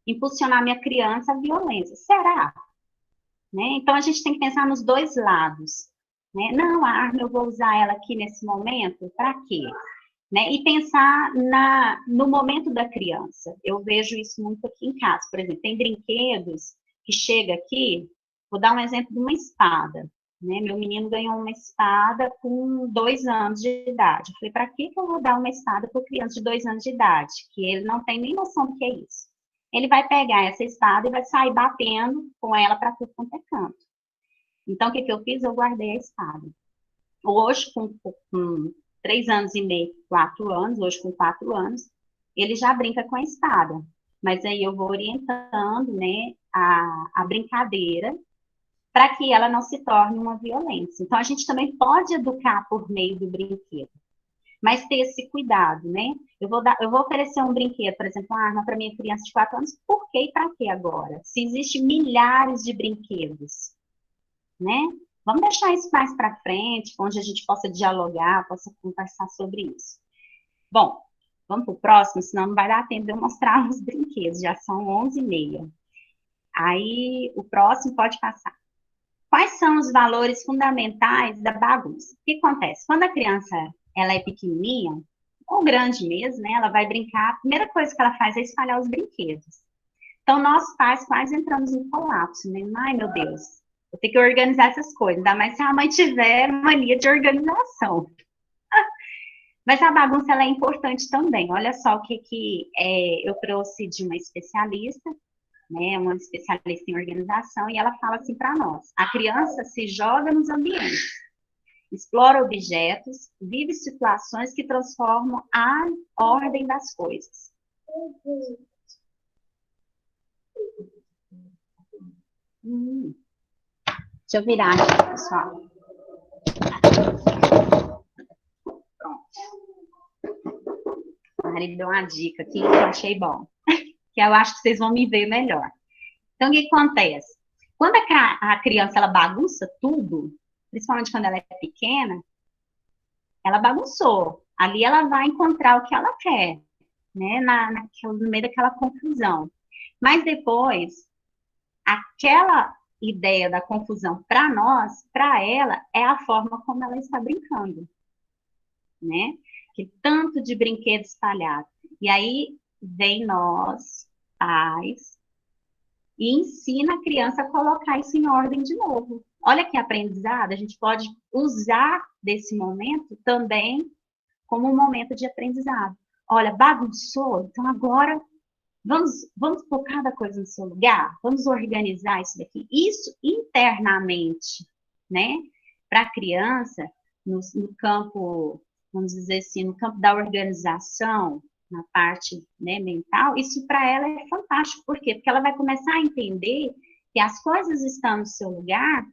impulsionar minha criança à violência. Será? Né? Então a gente tem que pensar nos dois lados. Né? Não, a arma eu vou usar ela aqui nesse momento, para quê? Né? E pensar no momento da criança. Eu vejo isso muito aqui em casa. Por exemplo, tem brinquedos que chega aqui, vou dar um exemplo de uma espada. Né? Meu menino ganhou uma espada com 2 anos de idade. Eu falei, para que eu vou dar uma espada para criança de 2 anos de idade? Que ele não tem nem noção do que é isso. Ele vai pegar essa espada e vai sair batendo com ela para tudo quanto é canto. Então, o que eu fiz? Eu guardei a espada. Hoje, com 3 anos e meio, 4 anos, hoje com 4 anos, ele já brinca com a espada. Mas aí eu vou orientando, né, a brincadeira para que ela não se torne uma violência. Então, a gente também pode educar por meio do brinquedo. Mas ter esse cuidado, né? Eu vou oferecer um brinquedo, por exemplo, uma arma para minha criança de 4 anos, por quê e para quê agora? Se existem milhares de brinquedos, né? Vamos deixar isso mais para frente, onde a gente possa dialogar, possa conversar sobre isso. Bom, vamos para o próximo, senão não vai dar tempo de eu mostrar os brinquedos, já são 11h30. Aí, o próximo pode passar. Quais são os valores fundamentais da bagunça? O que acontece? Quando a criança ela é pequenininha, ou grande mesmo, né? Ela vai brincar, a primeira coisa que ela faz é espalhar os brinquedos. Então, nós pais quase entramos em colapso, né? Ai, meu Deus, vou ter que organizar essas coisas, ainda mais se a mãe tiver mania de organização. Mas a bagunça ela é importante também. Olha só o que eu trouxe de uma especialista, né, uma especialista em organização, e ela fala assim para nós: a criança se joga nos ambientes, explora objetos, vive situações que transformam a ordem das coisas. Deixa eu virar aqui, pessoal. Pronto. A Maria deu uma dica aqui que eu achei bom, que eu acho que vocês vão me ver melhor. Então, o que acontece? Quando a criança ela bagunça tudo, principalmente quando ela é pequena, ela bagunçou. Ali ela vai encontrar o que ela quer, né? No meio daquela confusão. Mas depois, aquela ideia da confusão para nós, para ela, é a forma como ela está brincando, né? Que tanto de brinquedo espalhado. E aí vem nós, pais, e ensina a criança a colocar isso em ordem de novo. Olha que aprendizado, a gente pode usar desse momento também como um momento de aprendizado. Olha, bagunçou, então agora vamos pôr cada coisa no seu lugar, vamos organizar isso daqui. Isso internamente, né? Para a criança, no campo, vamos dizer assim, no campo da organização, na parte, né, mental, isso para ela é fantástico. Por quê? Porque ela vai começar a entender que as coisas estão no seu lugar,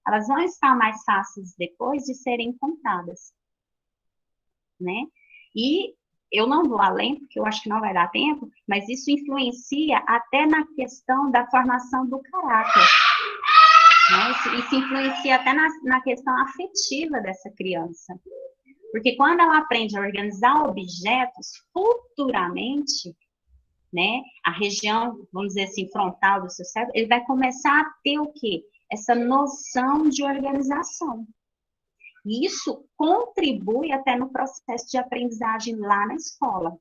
elas vão estar mais fáceis depois de serem encontradas, né? E eu não vou além, porque eu acho que não vai dar tempo, mas isso influencia até na questão da formação do caráter, né? Isso influencia até na questão afetiva dessa criança. Porque quando ela aprende a organizar objetos, futuramente, né, a região, vamos dizer assim, frontal do seu cérebro, ele vai começar a ter o quê? Essa noção de organização. E isso contribui até no processo de aprendizagem lá na escola.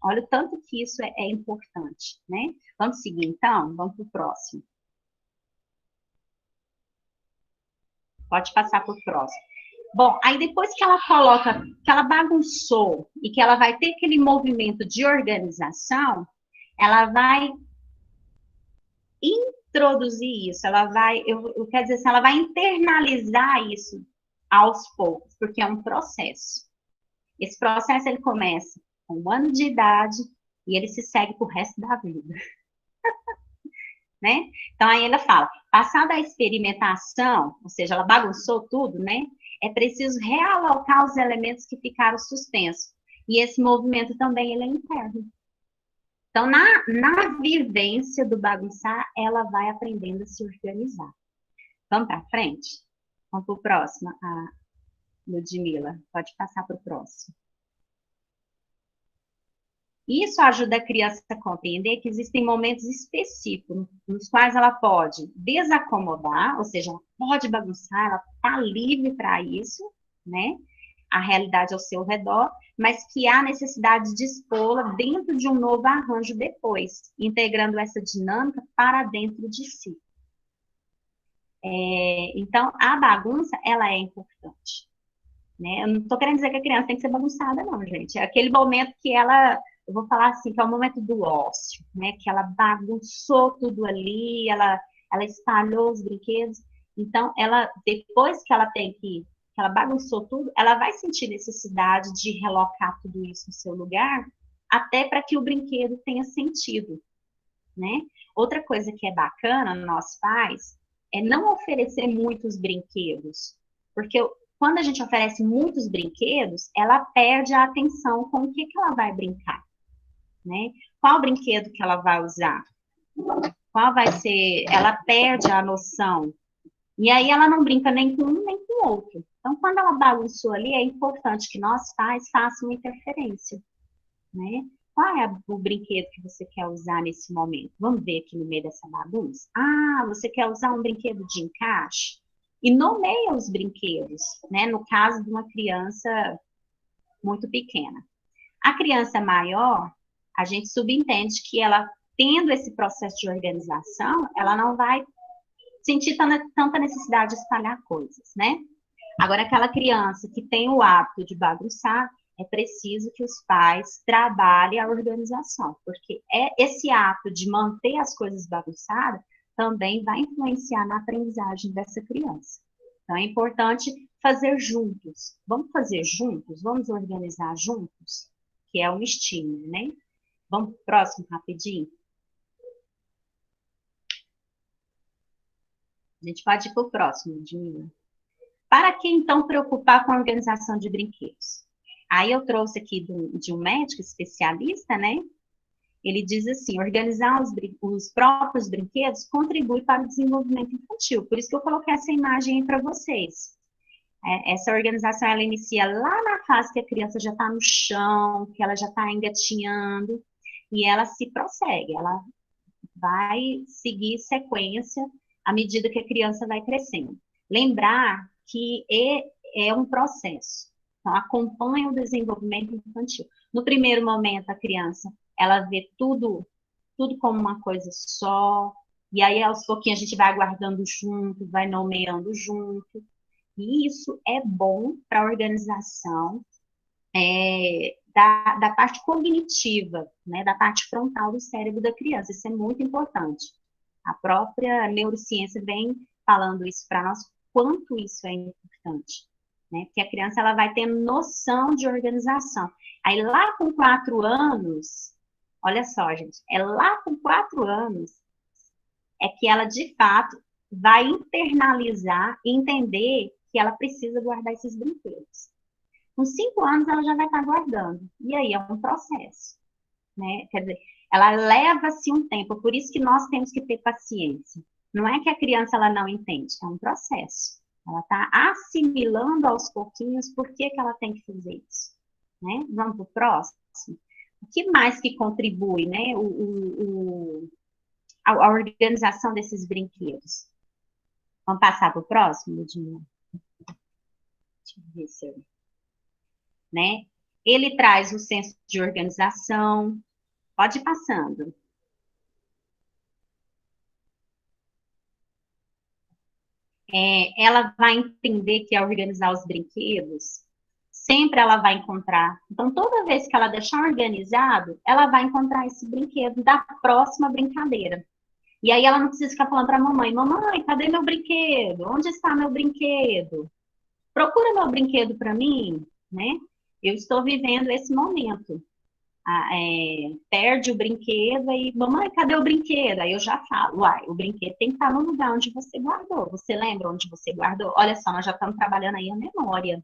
Olha o tanto que isso é importante, né? Vamos seguir, então? Vamos para o próximo. Pode passar para o próximo. Bom, aí depois que ela coloca, que ela bagunçou e que ela vai ter aquele movimento de organização, ela vai introduzir isso, ela vai, eu quero dizer assim, ela vai internalizar isso aos poucos, porque é um processo. Esse processo, ele começa com 1 ano de idade e ele se segue pro resto da vida. Né? Então, aí ela fala, passada a experimentação, ou seja, ela bagunçou tudo, né? É preciso realocar os elementos que ficaram suspensos. E esse movimento também, ele é interno. Então, na vivência do bagunçar, ela vai aprendendo a se organizar. Vamos para frente? Vamos para o próximo, a Ludmila. Pode passar para o próximo. Isso ajuda a criança a compreender que existem momentos específicos nos quais ela pode desacomodar, ou seja, ela pode bagunçar, ela está livre para isso, né? A realidade ao seu redor, mas que há necessidade de expô-la dentro de um novo arranjo depois, integrando essa dinâmica para dentro de si. Então, a bagunça, ela é importante. Né? Eu não estou querendo dizer que a criança tem que ser bagunçada, não, gente. É aquele momento que ela, eu vou falar assim, que é o momento do ócio, né? Que ela bagunçou tudo ali, ela espalhou os brinquedos. Então, ela, depois que ela que ela bagunçou tudo, ela vai sentir necessidade de relocar tudo isso no seu lugar, até para que o brinquedo tenha sentido, né? Outra coisa que é bacana, nós pais, é não oferecer muitos brinquedos, porque quando a gente oferece muitos brinquedos, ela perde a atenção com o que ela vai brincar, né? Qual brinquedo que ela vai usar? Qual vai ser? Ela perde a noção. E aí ela não brinca nem com um, nem com o outro. Então, quando ela bagunçou ali, é importante que nós pais façam interferência, né? Qual é o brinquedo que você quer usar nesse momento? Vamos ver aqui no meio dessa bagunça. Ah, você quer usar um brinquedo de encaixe? E nomeia os brinquedos, né? No caso de uma criança muito pequena. A criança maior, a gente subentende que ela, tendo esse processo de organização, ela não vai sentir tanta necessidade de espalhar coisas, né? Agora, aquela criança que tem o hábito de bagunçar, é preciso que os pais trabalhem a organização, porque esse ato de manter as coisas bagunçadas também vai influenciar na aprendizagem dessa criança. Então, é importante fazer juntos. Vamos fazer juntos? Vamos organizar juntos? Que é um estímulo, né? Vamos para o próximo, rapidinho? A gente pode ir para o próximo, Dina. Para que, então, preocupar com a organização de brinquedos? Aí eu trouxe aqui de um médico especialista, né? Ele diz assim, organizar os próprios brinquedos contribui para o desenvolvimento infantil. Por isso que eu coloquei essa imagem aí para vocês. Essa organização, ela inicia lá na fase que a criança já está no chão, que ela já está engatinhando, e ela se prossegue, ela vai seguir sequência à medida que a criança vai crescendo. Lembrar que é um processo. Então, acompanha o desenvolvimento infantil. No primeiro momento, a criança, ela vê tudo como uma coisa só, e aí, aos pouquinhos, a gente vai guardando junto, vai nomeando junto, e isso é bom para a organização da parte cognitiva, né, da parte frontal do cérebro da criança. Isso é muito importante. A própria neurociência vem falando isso para nós, quanto isso é importante. Né? Porque a criança, ela vai ter noção de organização. Aí lá com 4 anos, olha só, gente, lá com 4 anos é que ela, de fato, vai internalizar e entender que ela precisa guardar esses brinquedos. Com 5 anos, ela já vai estar guardando. E aí é um processo, né? Quer dizer, ela leva-se um tempo, por isso que nós temos que ter paciência. Não é que a criança ela não entende, é um processo. Ela está assimilando aos pouquinhos por que ela tem que fazer isso, né? Vamos para o próximo. O que mais que contribui, né? A organização desses brinquedos. Vamos passar para o próximo, Ludmila? Deixa eu ver se eu... Né? Ele traz o senso de organização. Pode ir passando. Ela vai entender que ao organizar os brinquedos, sempre ela vai encontrar. Então, toda vez que ela deixar organizado, ela vai encontrar esse brinquedo da próxima brincadeira. E aí ela não precisa ficar falando para a mamãe, mamãe, cadê meu brinquedo? Onde está meu brinquedo? Procura meu brinquedo para mim, né? Eu estou vivendo esse momento. Perde o brinquedo e, mamãe, cadê o brinquedo? Aí eu já falo, uai, o brinquedo tem que estar no lugar onde você guardou. Você lembra onde você guardou? Olha só, nós já estamos trabalhando aí a memória.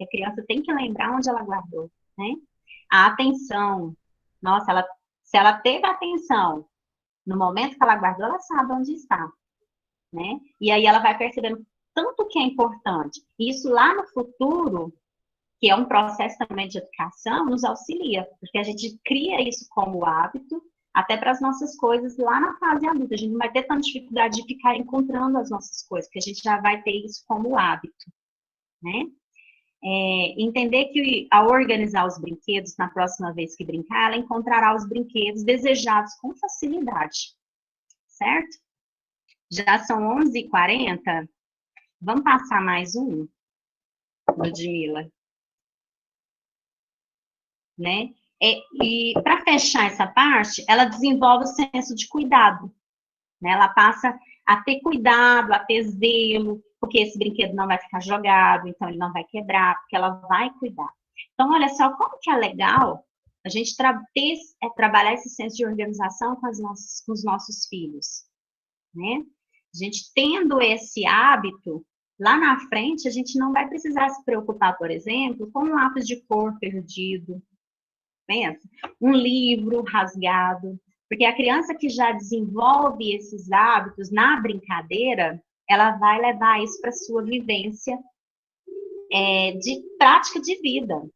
A criança tem que lembrar onde ela guardou, né? A atenção. Nossa, se ela teve atenção no momento que ela guardou, ela sabe onde está, né? E aí ela vai percebendo tanto que é importante. Isso lá no futuro, que é um processo também de educação, nos auxilia, porque a gente cria isso como hábito, até para as nossas coisas lá na fase adulta. A gente não vai ter tanta dificuldade de ficar encontrando as nossas coisas, porque a gente já vai ter isso como hábito, né? Entender que ao organizar os brinquedos, na próxima vez que brincar, ela encontrará os brinquedos desejados com facilidade, certo? Já são 11h40, vamos passar mais um, Ludmila? Né? E para fechar essa parte, ela desenvolve o senso de cuidado, né? Ela passa a ter cuidado, a ter zelo, porque esse brinquedo não vai ficar jogado, então ele não vai quebrar, porque ela vai cuidar. Então, olha só como que é legal a gente trabalhar esse senso de organização com os nossos filhos, né? A gente tendo esse hábito, lá na frente, a gente não vai precisar se preocupar, por exemplo, com um lápis de cor perdido, pensa, um livro rasgado, porque a criança que já desenvolve esses hábitos na brincadeira, ela vai levar isso para a sua vivência de prática de vida.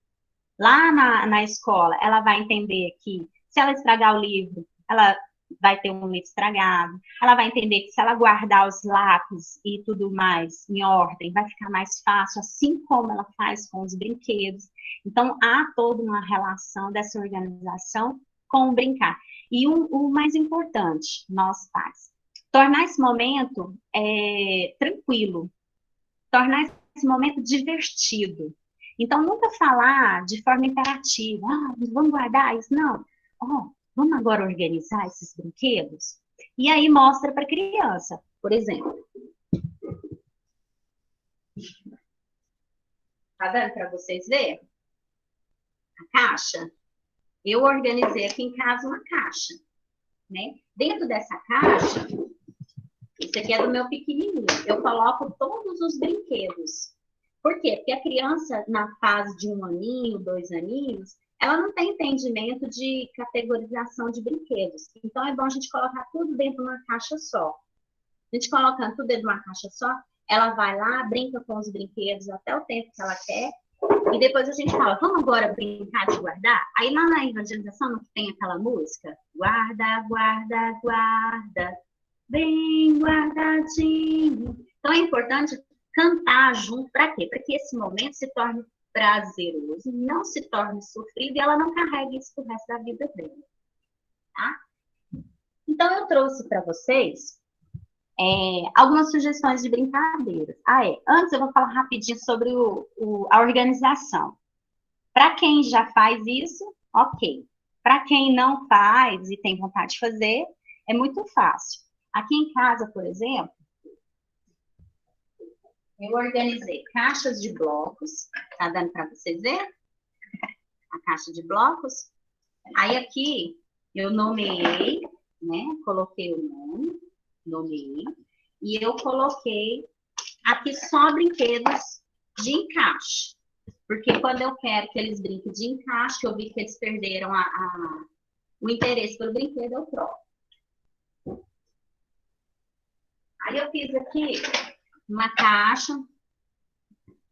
Lá na escola, ela vai entender que se ela estragar o livro, ela vai ter um livro estragado. Ela vai entender que se ela guardar os lápis e tudo mais em ordem, vai ficar mais fácil, assim como ela faz com os brinquedos. Então, há toda uma relação dessa organização com o brincar. E o mais importante, nós pais, tornar esse momento tranquilo, tornar esse momento divertido. Então, nunca falar de forma imperativa, vamos guardar isso, não. Vamos agora organizar esses brinquedos? E aí mostra para a criança, por exemplo. Tá dando para vocês verem? A caixa. Eu organizei aqui em casa uma caixa, né? Dentro dessa caixa, isso aqui é do meu pequenininho, eu coloco todos os brinquedos. Por quê? Porque a criança, na fase de 1 aninho, 2 aninhos, ela não tem entendimento de categorização de brinquedos. Então, é bom a gente colocar tudo dentro de uma caixa só. A gente colocando tudo dentro de uma caixa só, ela vai lá, brinca com os brinquedos até o tempo que ela quer, e depois a gente fala, vamos agora brincar de guardar? Aí lá na evangelização não tem aquela música? Guarda, guarda, guarda, bem guardadinho. Então, é importante cantar junto, para quê? Para que esse momento se torne prazeroso, não se torne sofrido e ela não carregue isso pro resto da vida dela, tá? Então, eu trouxe para vocês algumas sugestões de brincadeiras. Antes eu vou falar rapidinho sobre a organização. Para quem já faz isso, ok. Para quem não faz e tem vontade de fazer, é muito fácil. Aqui em casa, por exemplo, eu organizei caixas de blocos, tá dando para vocês verem? A caixa de blocos. Aí aqui eu nomeei, né? Coloquei o nome, nomeei, e eu coloquei aqui só brinquedos de encaixe. Porque quando eu quero que eles brinquem de encaixe, eu vi que eles perderam o interesse pelo brinquedo, eu troco. Aí eu fiz aqui uma caixa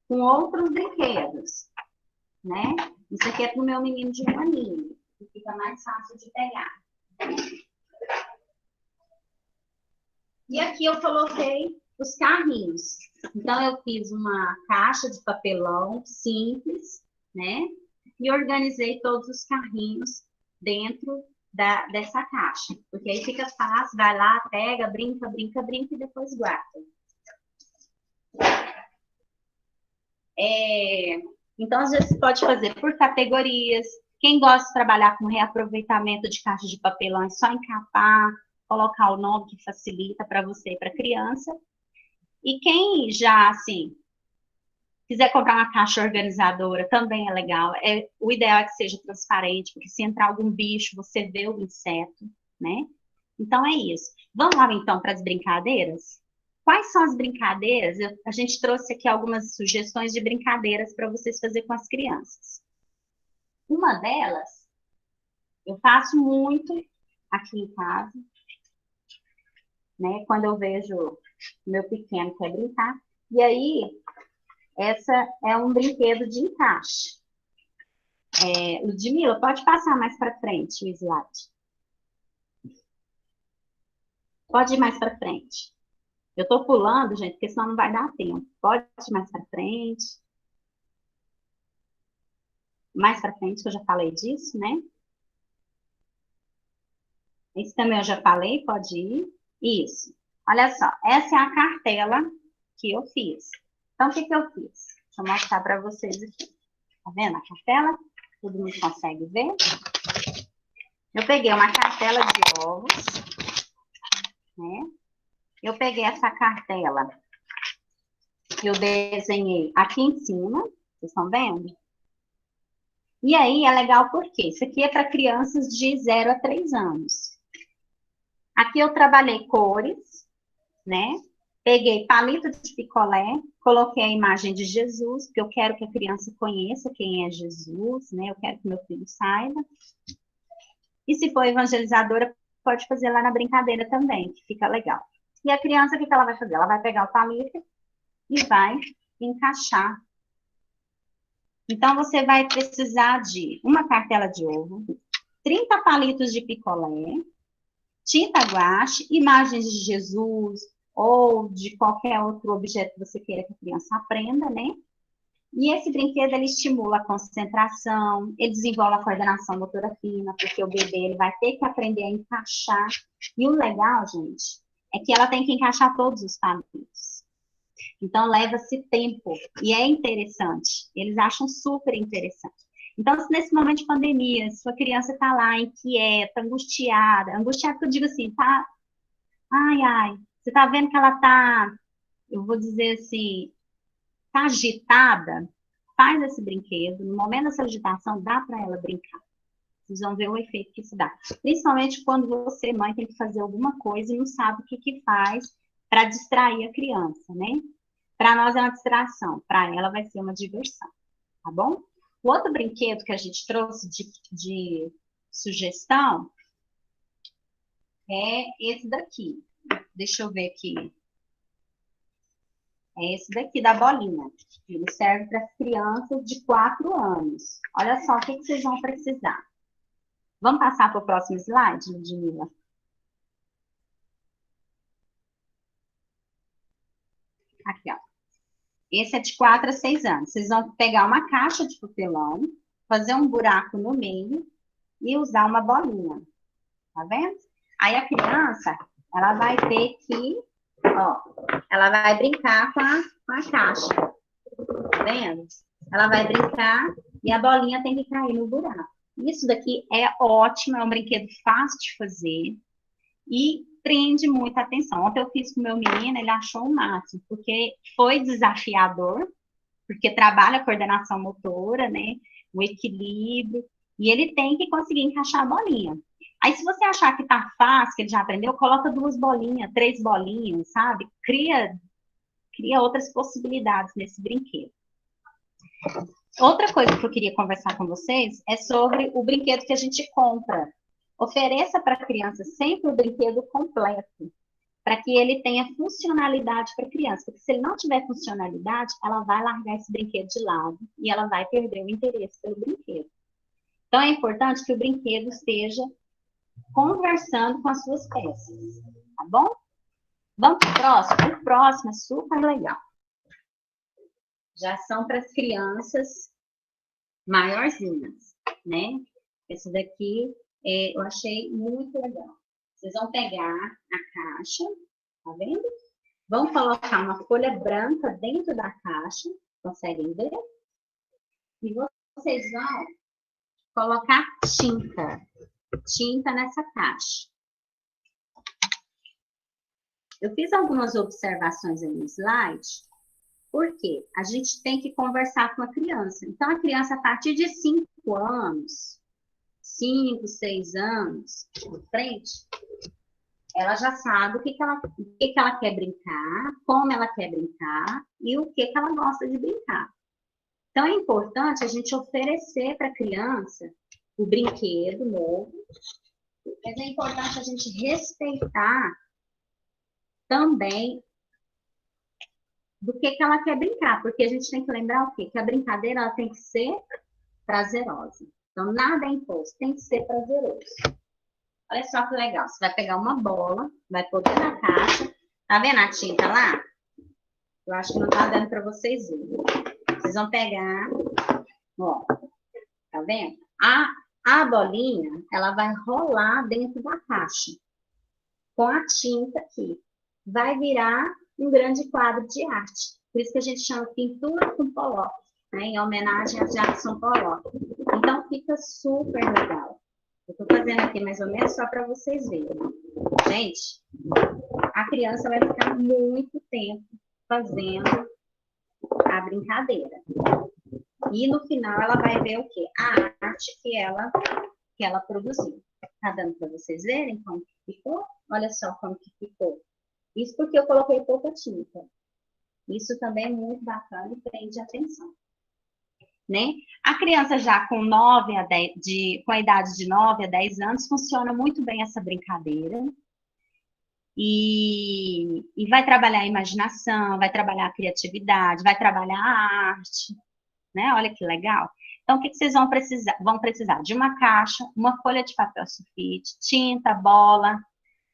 com outros brinquedos, né? Isso aqui é para o meu menino de 1 aninho, que fica mais fácil de pegar. E aqui eu coloquei os carrinhos. Então, eu fiz uma caixa de papelão simples, né? E organizei todos os carrinhos dentro dessa caixa. Porque aí fica fácil, vai lá, pega, brinca, brinca, brinca e depois guarda. Então, às vezes, você pode fazer por categorias. Quem gosta de trabalhar com reaproveitamento de caixa de papelão, é só encapar, colocar o nome que facilita para você e para a criança. E quem já, assim, quiser comprar uma caixa organizadora, também é legal. O ideal é que seja transparente, porque se entrar algum bicho, você vê o inseto, né? Então, é isso. Vamos lá, então, para as brincadeiras? Quais são as brincadeiras? A gente trouxe aqui algumas sugestões de brincadeiras para vocês fazerem com as crianças. Uma delas, eu faço muito aqui em casa, né? Quando eu vejo meu pequeno quer brincar. E aí, essa é um brinquedo de encaixe. Ludmila, pode passar mais para frente o slide. Pode ir mais para frente. Eu estou pulando, gente, porque senão não vai dar tempo. Pode ir mais para frente. Mais para frente, que eu já falei disso, né? Esse também eu já falei, pode ir. Isso. Olha só, essa é a cartela que eu fiz. Então, o que eu fiz? Deixa eu mostrar para vocês aqui. Tá vendo a cartela? Todo mundo consegue ver? Eu peguei uma cartela de ovos, né? Eu peguei essa cartela, eu desenhei aqui em cima, vocês estão vendo? E aí é legal porque isso aqui é para crianças de 0 a 3 anos. Aqui eu trabalhei cores, né? Peguei palito de picolé, coloquei a imagem de Jesus, porque eu quero que a criança conheça quem é Jesus, né? Eu quero que meu filho saiba. E se for evangelizadora, pode fazer lá na brincadeira também, que fica legal. E a criança, o que ela vai fazer? Ela vai pegar o palito e vai encaixar. Então, você vai precisar de uma cartela de ovo, 30 palitos de picolé, tinta guache, imagens de Jesus ou de qualquer outro objeto que você queira que a criança aprenda, né? E esse brinquedo, ele estimula a concentração, ele desenvolve a coordenação motora fina, porque o bebê ele vai ter que aprender a encaixar. E o legal, gente, é que ela tem que encaixar todos os palitos. Então, leva-se tempo. E é interessante. Eles acham super interessante. Então, se nesse momento de pandemia, sua criança está lá inquieta, angustiada que eu digo assim, tá? Ai, você está vendo que ela está, eu vou dizer assim, está agitada? Faz esse brinquedo. No momento dessa agitação, dá para ela brincar. Vocês vão ver o efeito que isso dá. Principalmente quando você, mãe, tem que fazer alguma coisa e não sabe o que faz para distrair a criança, né? Para nós é uma distração, para ela vai ser uma diversão, tá bom? O outro brinquedo que a gente trouxe de sugestão é esse daqui. Deixa eu ver aqui. É esse daqui, da bolinha. Ele serve para crianças de 4 anos. Olha só o que vocês vão precisar. Vamos passar para o próximo slide, Ludmila? Aqui, ó. Esse é de 4 a 6 anos. Vocês vão pegar uma caixa de papelão, fazer um buraco no meio e usar uma bolinha. Tá vendo? Aí a criança, ela vai ter que, ó, ela vai brincar com a caixa. Tá vendo? Ela vai brincar e a bolinha tem que cair no buraco. Isso daqui é ótimo, é um brinquedo fácil de fazer e prende muita atenção. Ontem eu fiz com o meu menino, ele achou o máximo, porque foi desafiador, porque trabalha a coordenação motora, né, o equilíbrio, e ele tem que conseguir encaixar a bolinha. Aí, se você achar que tá fácil, que ele já aprendeu, coloca 2 bolinhas, 3 bolinhas, sabe? Cria outras possibilidades nesse brinquedo. Outra coisa que eu queria conversar com vocês é sobre o brinquedo que a gente compra. Ofereça para a criança sempre o brinquedo completo, para que ele tenha funcionalidade para a criança. Porque se ele não tiver funcionalidade, ela vai largar esse brinquedo de lado e ela vai perder o interesse pelo brinquedo. Então, é importante que o brinquedo esteja conversando com as suas peças, tá bom? Vamos para o próximo? O próximo é super legal. Já são para as crianças maiorzinhas, né? Esse daqui eu achei muito legal. Vocês vão pegar a caixa, tá vendo? Vão colocar uma folha branca dentro da caixa, conseguem ver? E vocês vão colocar tinta nessa caixa. Eu fiz algumas observações aí no slide, porque a gente tem que conversar com a criança. Então, a criança, a partir de 5 anos, 5, 6 anos, de frente, ela já sabe o que ela quer brincar, como ela quer brincar e o que ela gosta de brincar. Então, é importante a gente oferecer para a criança o brinquedo novo, mas é importante a gente respeitar também do que ela quer brincar, porque a gente tem que lembrar o quê? Que a brincadeira ela tem que ser prazerosa. Então, nada é imposto, tem que ser prazeroso. Olha só que legal, você vai pegar uma bola, vai pôr dentro da caixa, tá vendo a tinta lá? Eu acho que não tá dando para vocês verem. Vocês vão pegar, ó, tá vendo? A bolinha, ela vai rolar dentro da caixa, com a tinta aqui. Vai virar um grande quadro de arte. Por isso que a gente chama pintura com Pollock, né? Em homenagem a Jackson Pollock. Então, fica super legal. Eu estou fazendo aqui mais ou menos só para vocês verem. Gente, a criança vai ficar muito tempo fazendo a brincadeira. E no final ela vai ver o quê? A arte que ela produziu. Tá dando para vocês verem como que ficou? Olha só como que ficou. Isso porque eu coloquei pouca tinta. Isso também é muito bacana e prende atenção. Né? A criança já com com a idade de 9 a 10 anos, funciona muito bem essa brincadeira. E vai trabalhar a imaginação, vai trabalhar a criatividade, vai trabalhar a arte. Né? Olha que legal. Então, o que vocês vão precisar? Vão precisar de uma caixa, uma folha de papel sulfite, tinta, bola,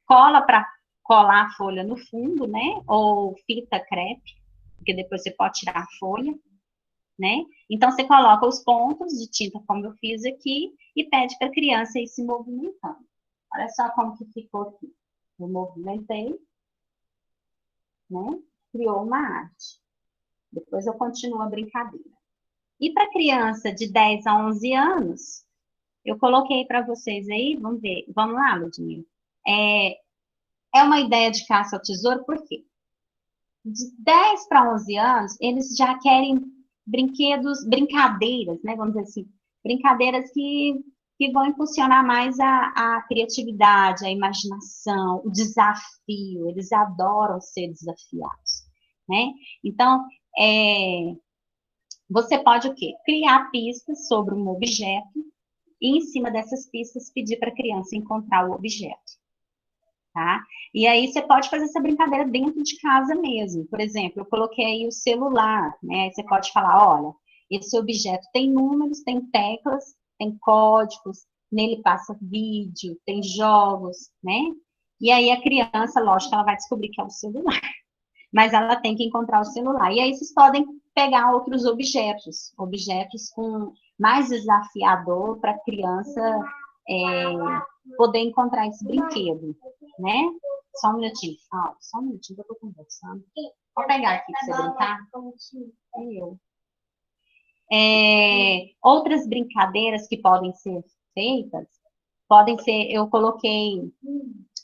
cola para colar a folha no fundo, né? Ou fita crepe, porque depois você pode tirar a folha, né? Então, você coloca os pontos de tinta, como eu fiz aqui, e pede para a criança ir se movimentando. Olha só como que ficou aqui. Eu movimentei, né? Criou uma arte. Depois eu continuo a brincadeira. E para criança de 10 a 11 anos, eu coloquei para vocês aí, vamos ver, vamos lá, Ludmila. É uma ideia de caça ao tesouro, por quê? De 10 para 11 anos, eles já querem brincadeiras, né, vamos dizer assim, brincadeiras que vão impulsionar mais a criatividade, a imaginação, o desafio, eles adoram ser desafiados, né? Então, você pode o quê? Criar pistas sobre um objeto e, em cima dessas pistas, pedir para a criança encontrar o objeto. Tá? E aí você pode fazer essa brincadeira dentro de casa mesmo. Por exemplo, eu coloquei aí o celular, né? Aí você pode falar, olha, esse objeto tem números, tem teclas, tem códigos, nele passa vídeo, tem jogos, né? E aí a criança, lógico, ela vai descobrir que é o celular, mas ela tem que encontrar o celular. E aí vocês podem pegar outros objetos com mais desafiador para a criança poder encontrar esse brinquedo, né? Só um minutinho, só um minutinho que eu tô conversando. Vou pegar aqui para você brincar. Outras brincadeiras que podem ser feitas, eu coloquei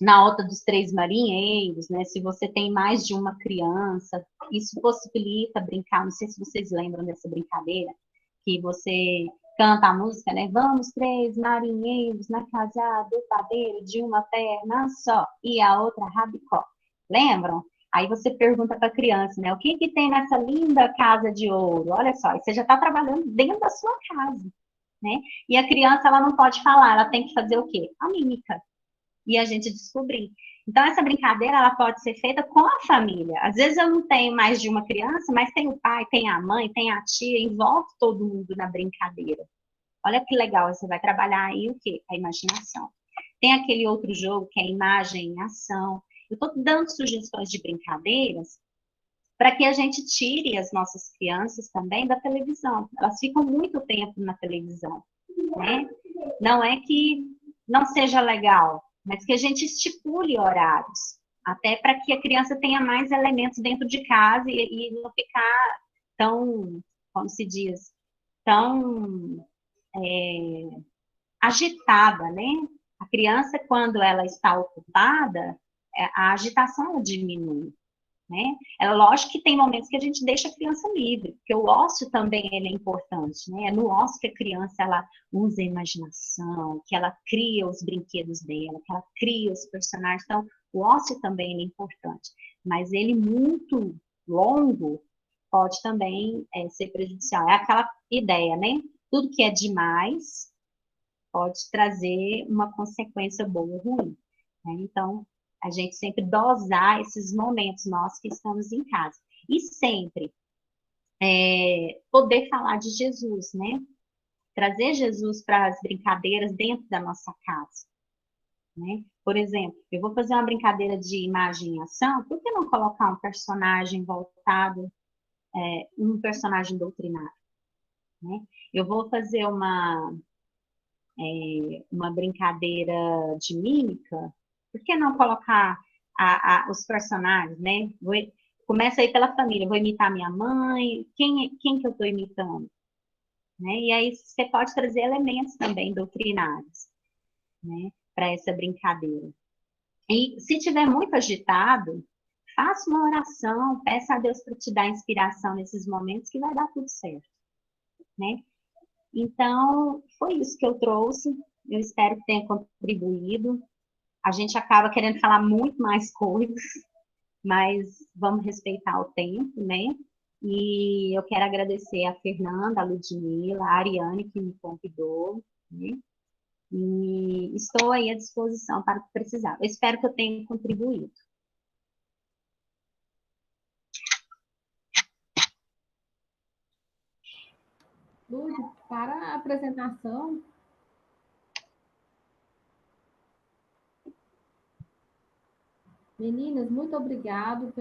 na outra dos 3 marinheiros, né? Se você tem mais de uma criança, isso possibilita brincar, não sei se vocês lembram dessa brincadeira, que você canta a música, né? Vamos 3 marinheiros na casa do padeiro de uma perna só e a outra rabicó. Lembram? Aí você pergunta para a criança, né? O que que tem nessa linda casa de ouro? Olha só, e você já está trabalhando dentro da sua casa, né? E a criança, ela não pode falar, ela tem que fazer o quê? A mímica. E a gente descobrir. Então, essa brincadeira, ela pode ser feita com a família. Às vezes eu não tenho mais de uma criança, mas tem o pai, tem a mãe, tem a tia, envolve todo mundo na brincadeira. Olha que legal, você vai trabalhar aí o quê? A imaginação. Tem aquele outro jogo que é imagem em ação. Eu estou dando sugestões de brincadeiras para que a gente tire as nossas crianças também da televisão. Elas ficam muito tempo na televisão, né? Não é que não seja legal, mas que a gente estipule horários, até para que a criança tenha mais elementos dentro de casa e não ficar tão, como se diz, tão agitada, né? A criança, quando ela está ocupada, a agitação ela diminui, né? É lógico que tem momentos que a gente deixa a criança livre, porque o ócio também ele é importante, né? É no ócio que a criança ela usa a imaginação, que ela cria os brinquedos dela, que ela cria os personagens. Então, o ócio também é importante, mas ele muito longo pode também ser prejudicial. É aquela ideia, né? Tudo que é demais pode trazer uma consequência boa ou ruim, né? Então, a gente sempre dosar esses momentos nós que estamos em casa. E sempre poder falar de Jesus, né? Trazer Jesus para as brincadeiras dentro da nossa casa, né? Por exemplo, eu vou fazer uma brincadeira de imagem e ação, por que não colocar um personagem voltado, um personagem doutrinário, né? Eu vou fazer uma brincadeira de mímica, por que não colocar os personagens, né? Começa aí pela família, vou imitar minha mãe, quem que eu estou imitando? Né? E aí você pode trazer elementos também doutrinários, né, para essa brincadeira. E se tiver muito agitado, faça uma oração, peça a Deus para te dar inspiração nesses momentos que vai dar tudo certo, né? Então, foi isso que eu trouxe. Eu espero que tenha contribuído. A gente acaba querendo falar muito mais coisas, mas vamos respeitar o tempo, né? E eu quero agradecer a Fernanda, a Ludmila, a Ariane, que me convidou, né? E estou aí à disposição para o que precisar. Eu espero que eu tenha contribuído. Lúcia, para a apresentação, meninas, muito obrigado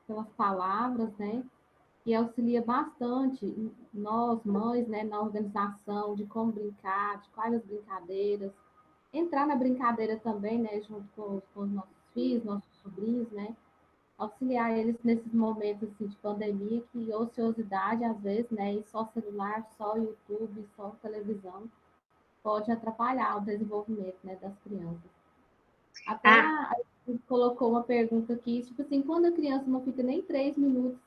pelas palavras, né? Que auxilia bastante nós, mães, né, na organização de como brincar, de quais as brincadeiras, entrar na brincadeira também, né, junto com os nossos filhos, nossos sobrinhos, né, auxiliar eles nesses momentos assim, de pandemia, que ociosidade, às vezes, né, e só celular, só YouTube, só televisão, pode atrapalhar o desenvolvimento, né, das crianças. Até a gente colocou uma pergunta aqui, tipo assim, quando a criança não fica nem 3 minutos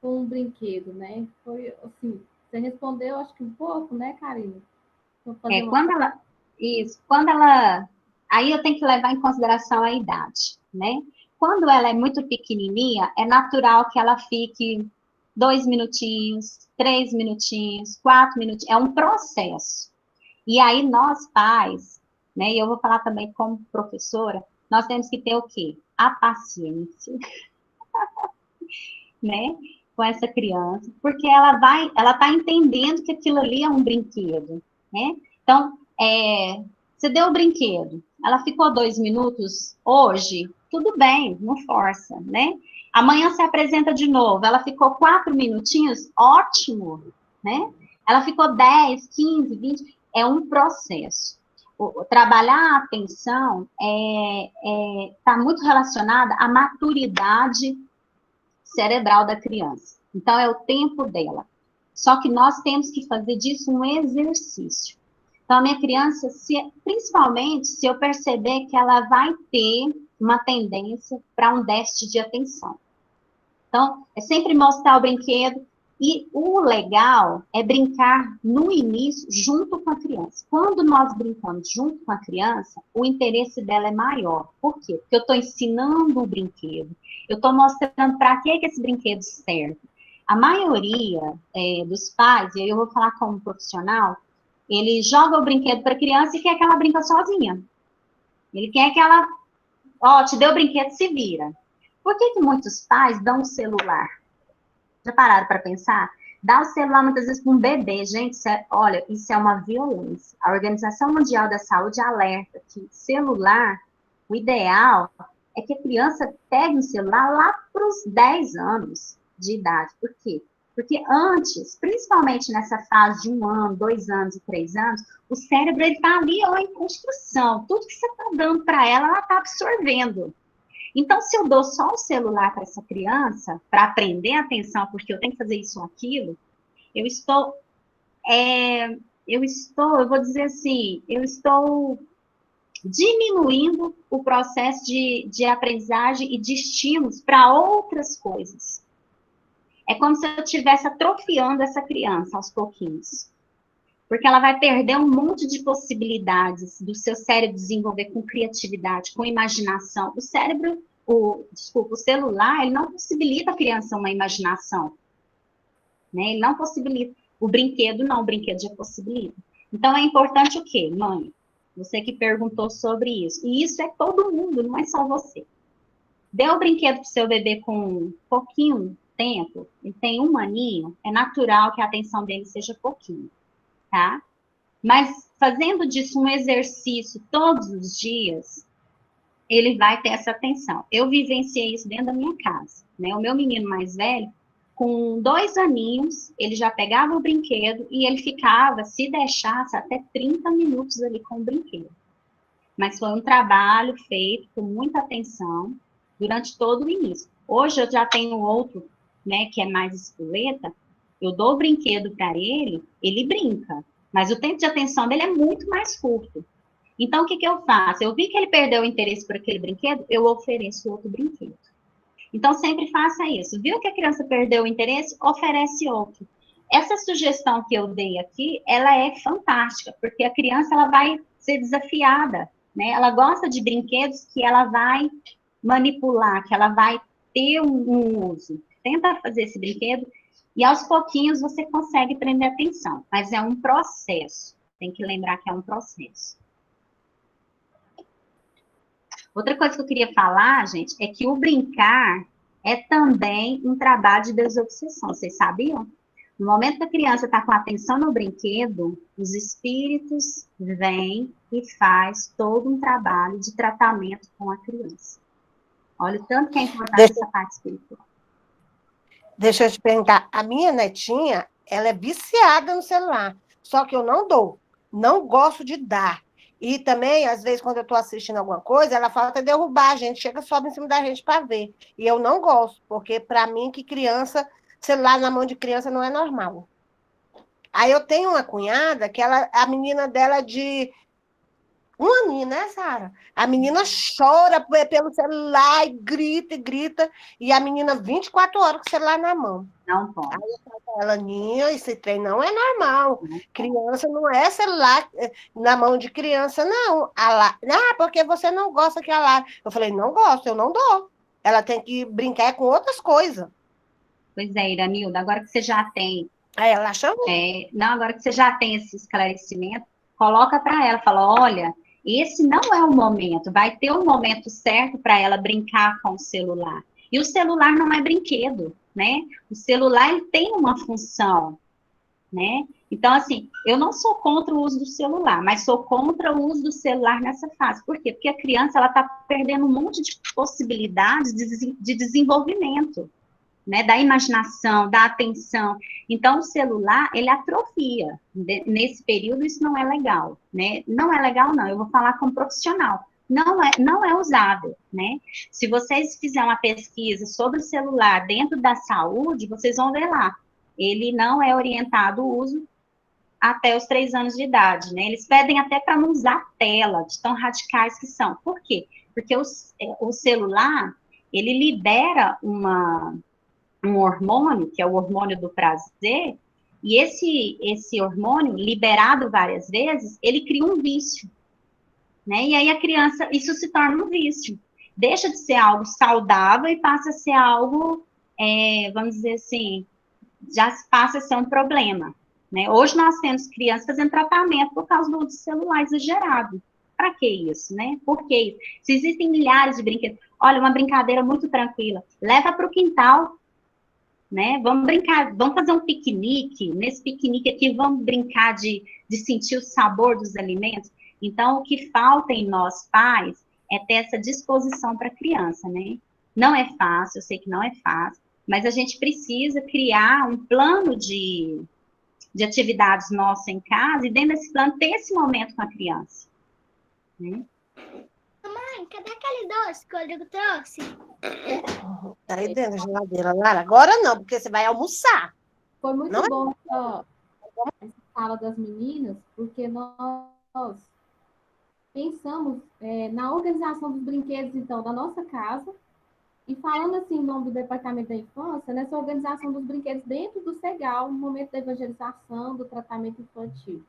com um brinquedo, né? Foi assim, você respondeu, acho que um pouco, né, Karine? Quando ela, aí eu tenho que levar em consideração a idade, né? Quando ela é muito pequenininha, é natural que ela fique 2 minutinhos, 3 minutinhos, 4 minutinhos, é um processo. E aí nós pais, né, e eu vou falar também como professora, nós temos que ter o quê? A paciência, né, com essa criança, porque ela tá entendendo que aquilo ali é um brinquedo, né? Então, você deu o brinquedo, ela ficou 2 minutos hoje, tudo bem, não força, né? Amanhã se apresenta de novo, ela ficou 4 minutinhos, ótimo, né? Ela ficou 10, 15, 20, é um processo. Trabalhar a atenção está muito relacionada à maturidade cerebral da criança. Então, é o tempo dela. Só que nós temos que fazer disso um exercício. Então, a minha criança, principalmente se eu perceber que ela vai ter uma tendência para um déficit de atenção. Então, é sempre mostrar o brinquedo, E o legal é brincar no início junto com a criança. Quando nós brincamos junto com a criança, o interesse dela é maior. Por quê? Porque eu estou ensinando o brinquedo, eu estou mostrando para que esse brinquedo serve. A maioria dos pais, e eu vou falar como profissional, ele joga o brinquedo para a criança e quer que ela brinque sozinha. Ele quer que ela, te deu o brinquedo, se vira. Por que muitos pais dão o celular? Já pararam para pensar? Dar o celular muitas vezes para um bebê, gente, olha, isso é uma violência. A Organização Mundial da Saúde alerta que celular, o ideal é que a criança pegue o celular lá para os 10 anos de idade. Por quê? Porque antes, principalmente nessa fase de 1 ano, 2 anos e 3 anos, o cérebro está ali em construção. Tudo que você está dando para ela está absorvendo. Então, se eu dou só o celular para essa criança, para aprender a atenção, porque eu tenho que fazer isso ou aquilo, eu vou dizer assim, eu estou diminuindo o processo de aprendizagem e de estímulos para outras coisas. É como se eu estivesse atrofiando essa criança aos pouquinhos. Porque ela vai perder um monte de possibilidades do seu cérebro desenvolver com criatividade, com imaginação. O cérebro, o celular, ele não possibilita a criança uma imaginação. Né? Ele não possibilita. O brinquedo não, o brinquedo já possibilita. Então, é importante o quê, mãe? Você que perguntou sobre isso. E isso é todo mundo, não é só você. Dê o brinquedo para o seu bebê com um pouquinho tempo, ele tem 1 aninho, é natural que a atenção dele seja pouquinho. Tá? Mas fazendo disso um exercício todos os dias, ele vai ter essa atenção. Eu vivenciei isso dentro da minha casa, né? O meu menino mais velho, com 2 aninhos, ele já pegava o brinquedo e ele ficava, se deixasse, até 30 minutos ali com o brinquedo. Mas foi um trabalho feito com muita atenção durante todo o início. Hoje eu já tenho outro, né, que é mais espoleta. Eu dou o brinquedo para ele, ele brinca, mas o tempo de atenção dele é muito mais curto. Então, o que eu faço? Eu vi que ele perdeu o interesse por aquele brinquedo, eu ofereço outro brinquedo. Então, sempre faça isso. Viu que a criança perdeu o interesse? Oferece outro. Essa sugestão que eu dei aqui, ela é fantástica, porque a criança ela vai ser desafiada, né? Ela gosta de brinquedos que ela vai manipular, que ela vai ter um uso. Tenta fazer esse brinquedo e aos pouquinhos você consegue prender atenção, mas é um processo. Tem que lembrar que é um processo. Outra coisa que eu queria falar, gente, é que o brincar é também um trabalho de desobsessão. Vocês sabiam? No momento que a criança está com a atenção no brinquedo, os espíritos vêm e faz todo um trabalho de tratamento com a criança. Olha o tanto que é importante essa parte espiritual. Deixa eu te perguntar, a minha netinha, ela é viciada no celular, só que eu não dou, não gosto de dar. E também, às vezes, quando eu estou assistindo alguma coisa, ela fala até derrubar a gente, chega, sobe em cima da gente para ver. E eu não gosto, porque para mim, que criança, celular na mão de criança não é normal. Aí eu tenho uma cunhada, que a menina dela é de 1 aninho, né, Sara? A menina chora pelo celular e grita, e a menina 24 horas com o celular na mão. Não pode. Aí eu falo pra ela, Ninha, esse trem não é normal. Criança não é celular na mão de criança, não. Porque você não gosta que ela... Eu falei, não gosto, eu não dou. Ela tem que brincar com outras coisas. Pois é, Iranilda, agora que você já tem... Aí ela chamou. Agora que você já tem esse esclarecimento, coloca para ela, fala, olha, esse não é o momento, vai ter um momento certo para ela brincar com o celular. E o celular não é brinquedo, né? O celular, ele tem uma função, né? Então, assim, eu não sou contra o uso do celular, mas sou contra o uso do celular nessa fase. Por quê? Porque a criança, ela está perdendo um monte de possibilidades de desenvolvimento, né? Da imaginação, da atenção. Então, o celular, ele atrofia. Nesse período, isso não é legal, né? Não é legal, não. Eu vou falar como profissional. Não é usável, né? Se vocês fizerem uma pesquisa sobre o celular dentro da saúde, vocês vão ver lá. Ele não é orientado o uso até os 3 anos de idade, né? Eles pedem até para não usar tela, de tão radicais que são. Por quê? Porque o celular, ele libera uma um hormônio, que é o hormônio do prazer, e esse hormônio, liberado várias vezes, ele cria um vício, né? E aí a criança, isso se torna um vício. Deixa de ser algo saudável e passa a ser algo, vamos dizer assim, já passa a ser um problema, né? Hoje nós temos crianças fazendo tratamento por causa do uso celular exagerado. Para que isso, né? Por que isso? Se existem milhares de brinquedos, olha, uma brincadeira muito tranquila, leva para o quintal, né? Vamos brincar, vamos fazer um piquenique. Nesse piquenique aqui, vamos brincar de sentir o sabor dos alimentos. Então, o que falta em nós pais é ter essa disposição para a criança, né? Não é fácil, eu sei que não é fácil, mas a gente precisa criar um plano de atividades nossas em casa e dentro desse plano ter esse momento com a criança, né? Mãe, cadê aquele doce que o Rodrigo trouxe? Tá aí dentro da geladeira, Lara. Agora não, porque você vai almoçar. Foi muito Não é? bom essa fala das meninas, porque nós pensamos na organização dos brinquedos, então, da nossa casa, e falando assim, em nome do Departamento da Infância, nessa organização dos brinquedos dentro do CEGAL, no momento da evangelização, do tratamento infantil.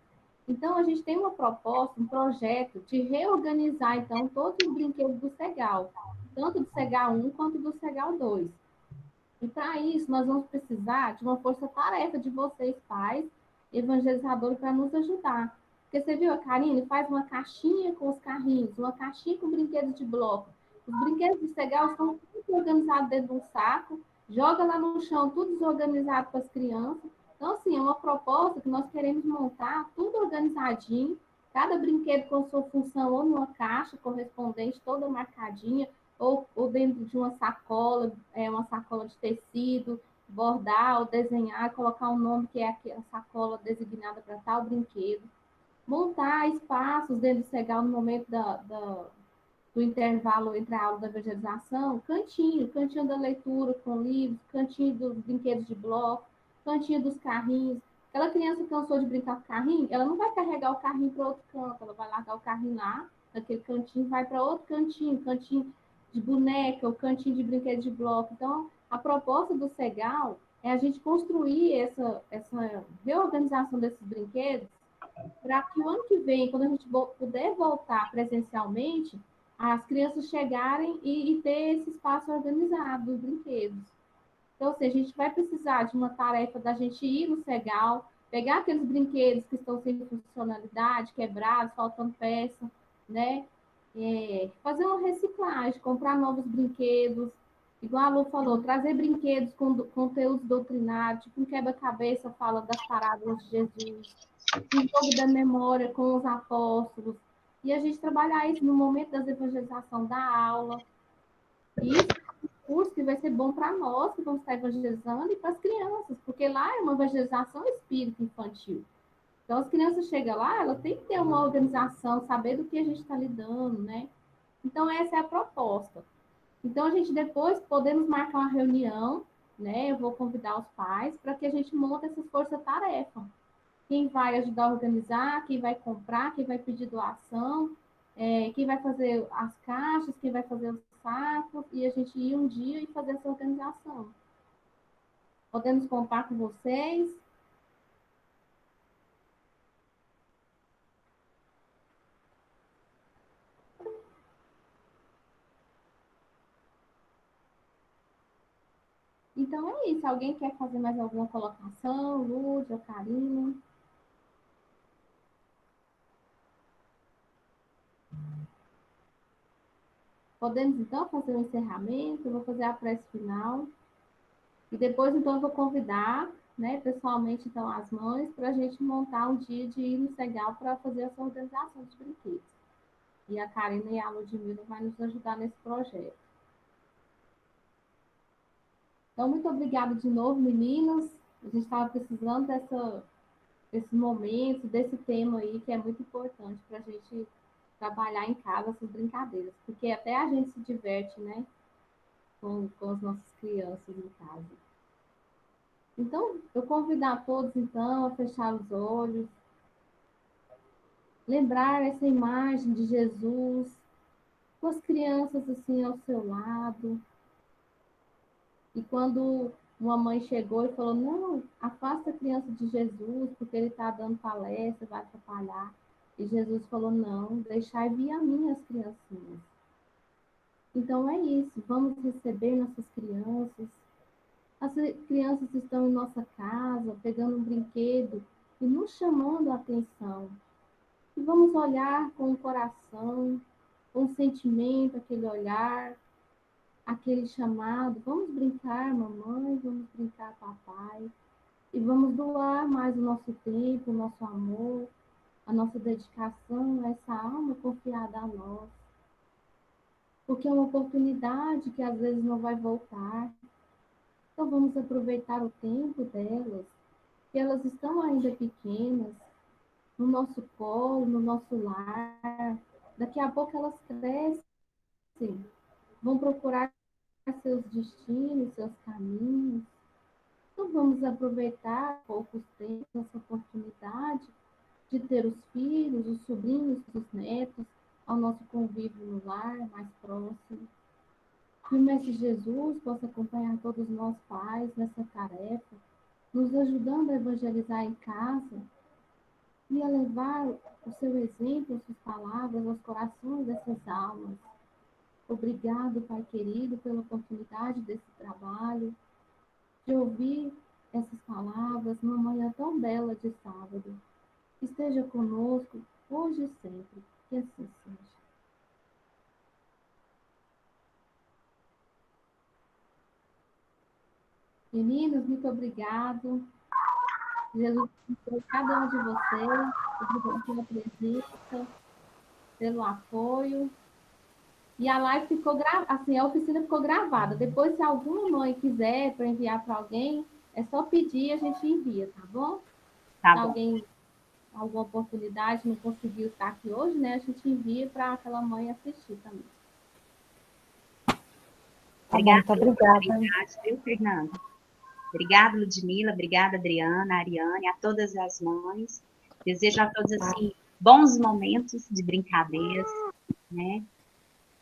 Então, a gente tem uma proposta, um projeto de reorganizar, então, todos os brinquedos do CEGAL, tanto do CEGAL 1 quanto do CEGAL 2. E para isso, nós vamos precisar de uma força-tarefa de vocês, pais, evangelizadores, para nos ajudar. Porque você viu, a Karine faz uma caixinha com os carrinhos, uma caixinha com brinquedos de bloco. Os brinquedos de Segal estão tudo organizados dentro de um saco, joga lá no chão, tudo desorganizado para as crianças. Então, assim, é uma proposta que nós queremos montar tudo organizadinho, cada brinquedo com sua função ou numa caixa correspondente, toda marcadinha, ou dentro de uma sacola de tecido, bordar ou desenhar, colocar um nome que é a sacola designada para tal brinquedo. Montar espaços dentro do Segal no momento do intervalo entre a aula da evangelização, cantinho da leitura com livros, cantinho dos brinquedos de bloco, cantinho dos carrinhos. Aquela criança que cansou de brincar com o carrinho, ela não vai carregar o carrinho para outro canto, ela vai largar o carrinho lá, naquele cantinho, vai para outro cantinho de boneca, o cantinho de brinquedo de bloco. Então, a proposta do Segal é a gente construir essa reorganização desses brinquedos para que o ano que vem, quando a gente puder voltar presencialmente, as crianças chegarem e ter esse espaço organizado dos brinquedos. Então, assim, a gente vai precisar de uma tarefa da gente ir no Segal, pegar aqueles brinquedos que estão sem funcionalidade, quebrados, faltando peça, né? Fazer uma reciclagem, comprar novos brinquedos, igual a Lu falou, trazer brinquedos com conteúdos doutrinários, tipo um quebra-cabeça fala das parábolas de Jesus, um jogo da memória com os apóstolos, e a gente trabalhar isso no momento da evangelização da aula. E isso é um curso que vai ser bom para nós, que vamos estar evangelizando, e para as crianças, porque lá é uma evangelização espírita infantil. Então, as crianças chegam lá, ela tem que ter uma organização, saber do que a gente está lidando, né? Então, essa é a proposta. Então, a gente depois podemos marcar uma reunião, né? Eu vou convidar os pais para que a gente monte essas forças-tarefa. Quem vai ajudar a organizar, quem vai comprar, quem vai pedir doação, quem vai fazer as caixas, quem vai fazer os sacos, e a gente ir um dia e fazer essa organização. Podemos contar com vocês? Então é isso. Alguém quer fazer mais alguma colocação? Lúcia ou Karina? Podemos, então, fazer o encerramento. Eu vou fazer a prece final. E depois, então, eu vou convidar, né, pessoalmente, então, as mães, para a gente montar um dia de ir no Segal para fazer essa organização dos brinquedos. E a Karina e a Ludmila vão nos ajudar nesse projeto. Então, muito obrigada de novo, meninas. A gente estava precisando desse momento, desse tema aí, que é muito importante para a gente trabalhar em casa essas brincadeiras, porque até a gente se diverte, né, com as nossas crianças em casa. Então, eu convido a todos, então, a fechar os olhos, lembrar essa imagem de Jesus, com as crianças assim ao seu lado, e quando uma mãe chegou e falou, não, afasta a criança de Jesus, porque ele está dando palestra, vai atrapalhar. E Jesus falou, não, deixai vir a mim as criancinhas. Então é isso, vamos receber nossas crianças. As crianças estão em nossa casa, pegando um brinquedo e nos chamando a atenção. E vamos olhar com o coração, com o sentimento, aquele olhar, aquele chamado. Vamos brincar, mamãe, vamos brincar, papai. E vamos doar mais o nosso tempo, o nosso amor, a nossa dedicação a essa alma confiada a nós. Porque é uma oportunidade que às vezes não vai voltar. Então vamos aproveitar o tempo delas, que elas estão ainda pequenas, no nosso colo, no nosso lar. Daqui a pouco elas crescem, vão procurar seus destinos, seus caminhos. Então vamos aproveitar poucos tempos essa oportunidade de ter os filhos, os sobrinhos, os netos, ao nosso convívio no lar mais próximo. Que o Mestre Jesus possa acompanhar todos nós pais nessa tarefa, nos ajudando a evangelizar em casa e a levar o seu exemplo, as suas palavras aos corações dessas almas. Obrigado, Pai querido, pela oportunidade desse trabalho, de ouvir essas palavras numa manhã tão bela de sábado. Esteja conosco hoje e sempre, que assim seja. Meninos, muito obrigado. Jesus abençoe cada um de vocês, obrigado pela presença, pelo apoio. E a live ficou assim, a oficina ficou gravada. Depois, se alguma mãe quiser para enviar para alguém, é só pedir e a gente envia, tá bom? Tá Se bom. alguém, alguma oportunidade, não conseguiu estar aqui hoje, né? A gente envia para aquela mãe assistir também. Tá bom, Obrigada muito pela obrigada. oportunidade, viu, Fernanda? Obrigada, Ludmila, obrigada, Adriana, Ariane, a todas as mães. Desejo a todos, assim, bons momentos de brincadeiras, né?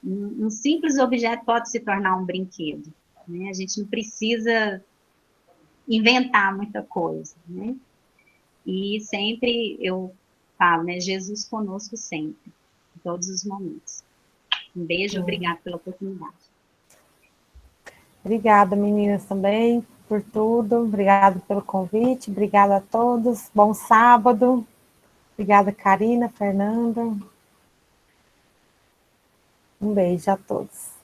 Um simples objeto pode se tornar um brinquedo, né? A gente não precisa inventar muita coisa, né? E sempre eu falo, né? Jesus conosco sempre, em todos os momentos. Um beijo, obrigada pela oportunidade. Obrigada, meninas, também, por tudo. Obrigada pelo convite. Obrigada a todos. Bom sábado. Obrigada, Karina, Fernanda. Um beijo a todos.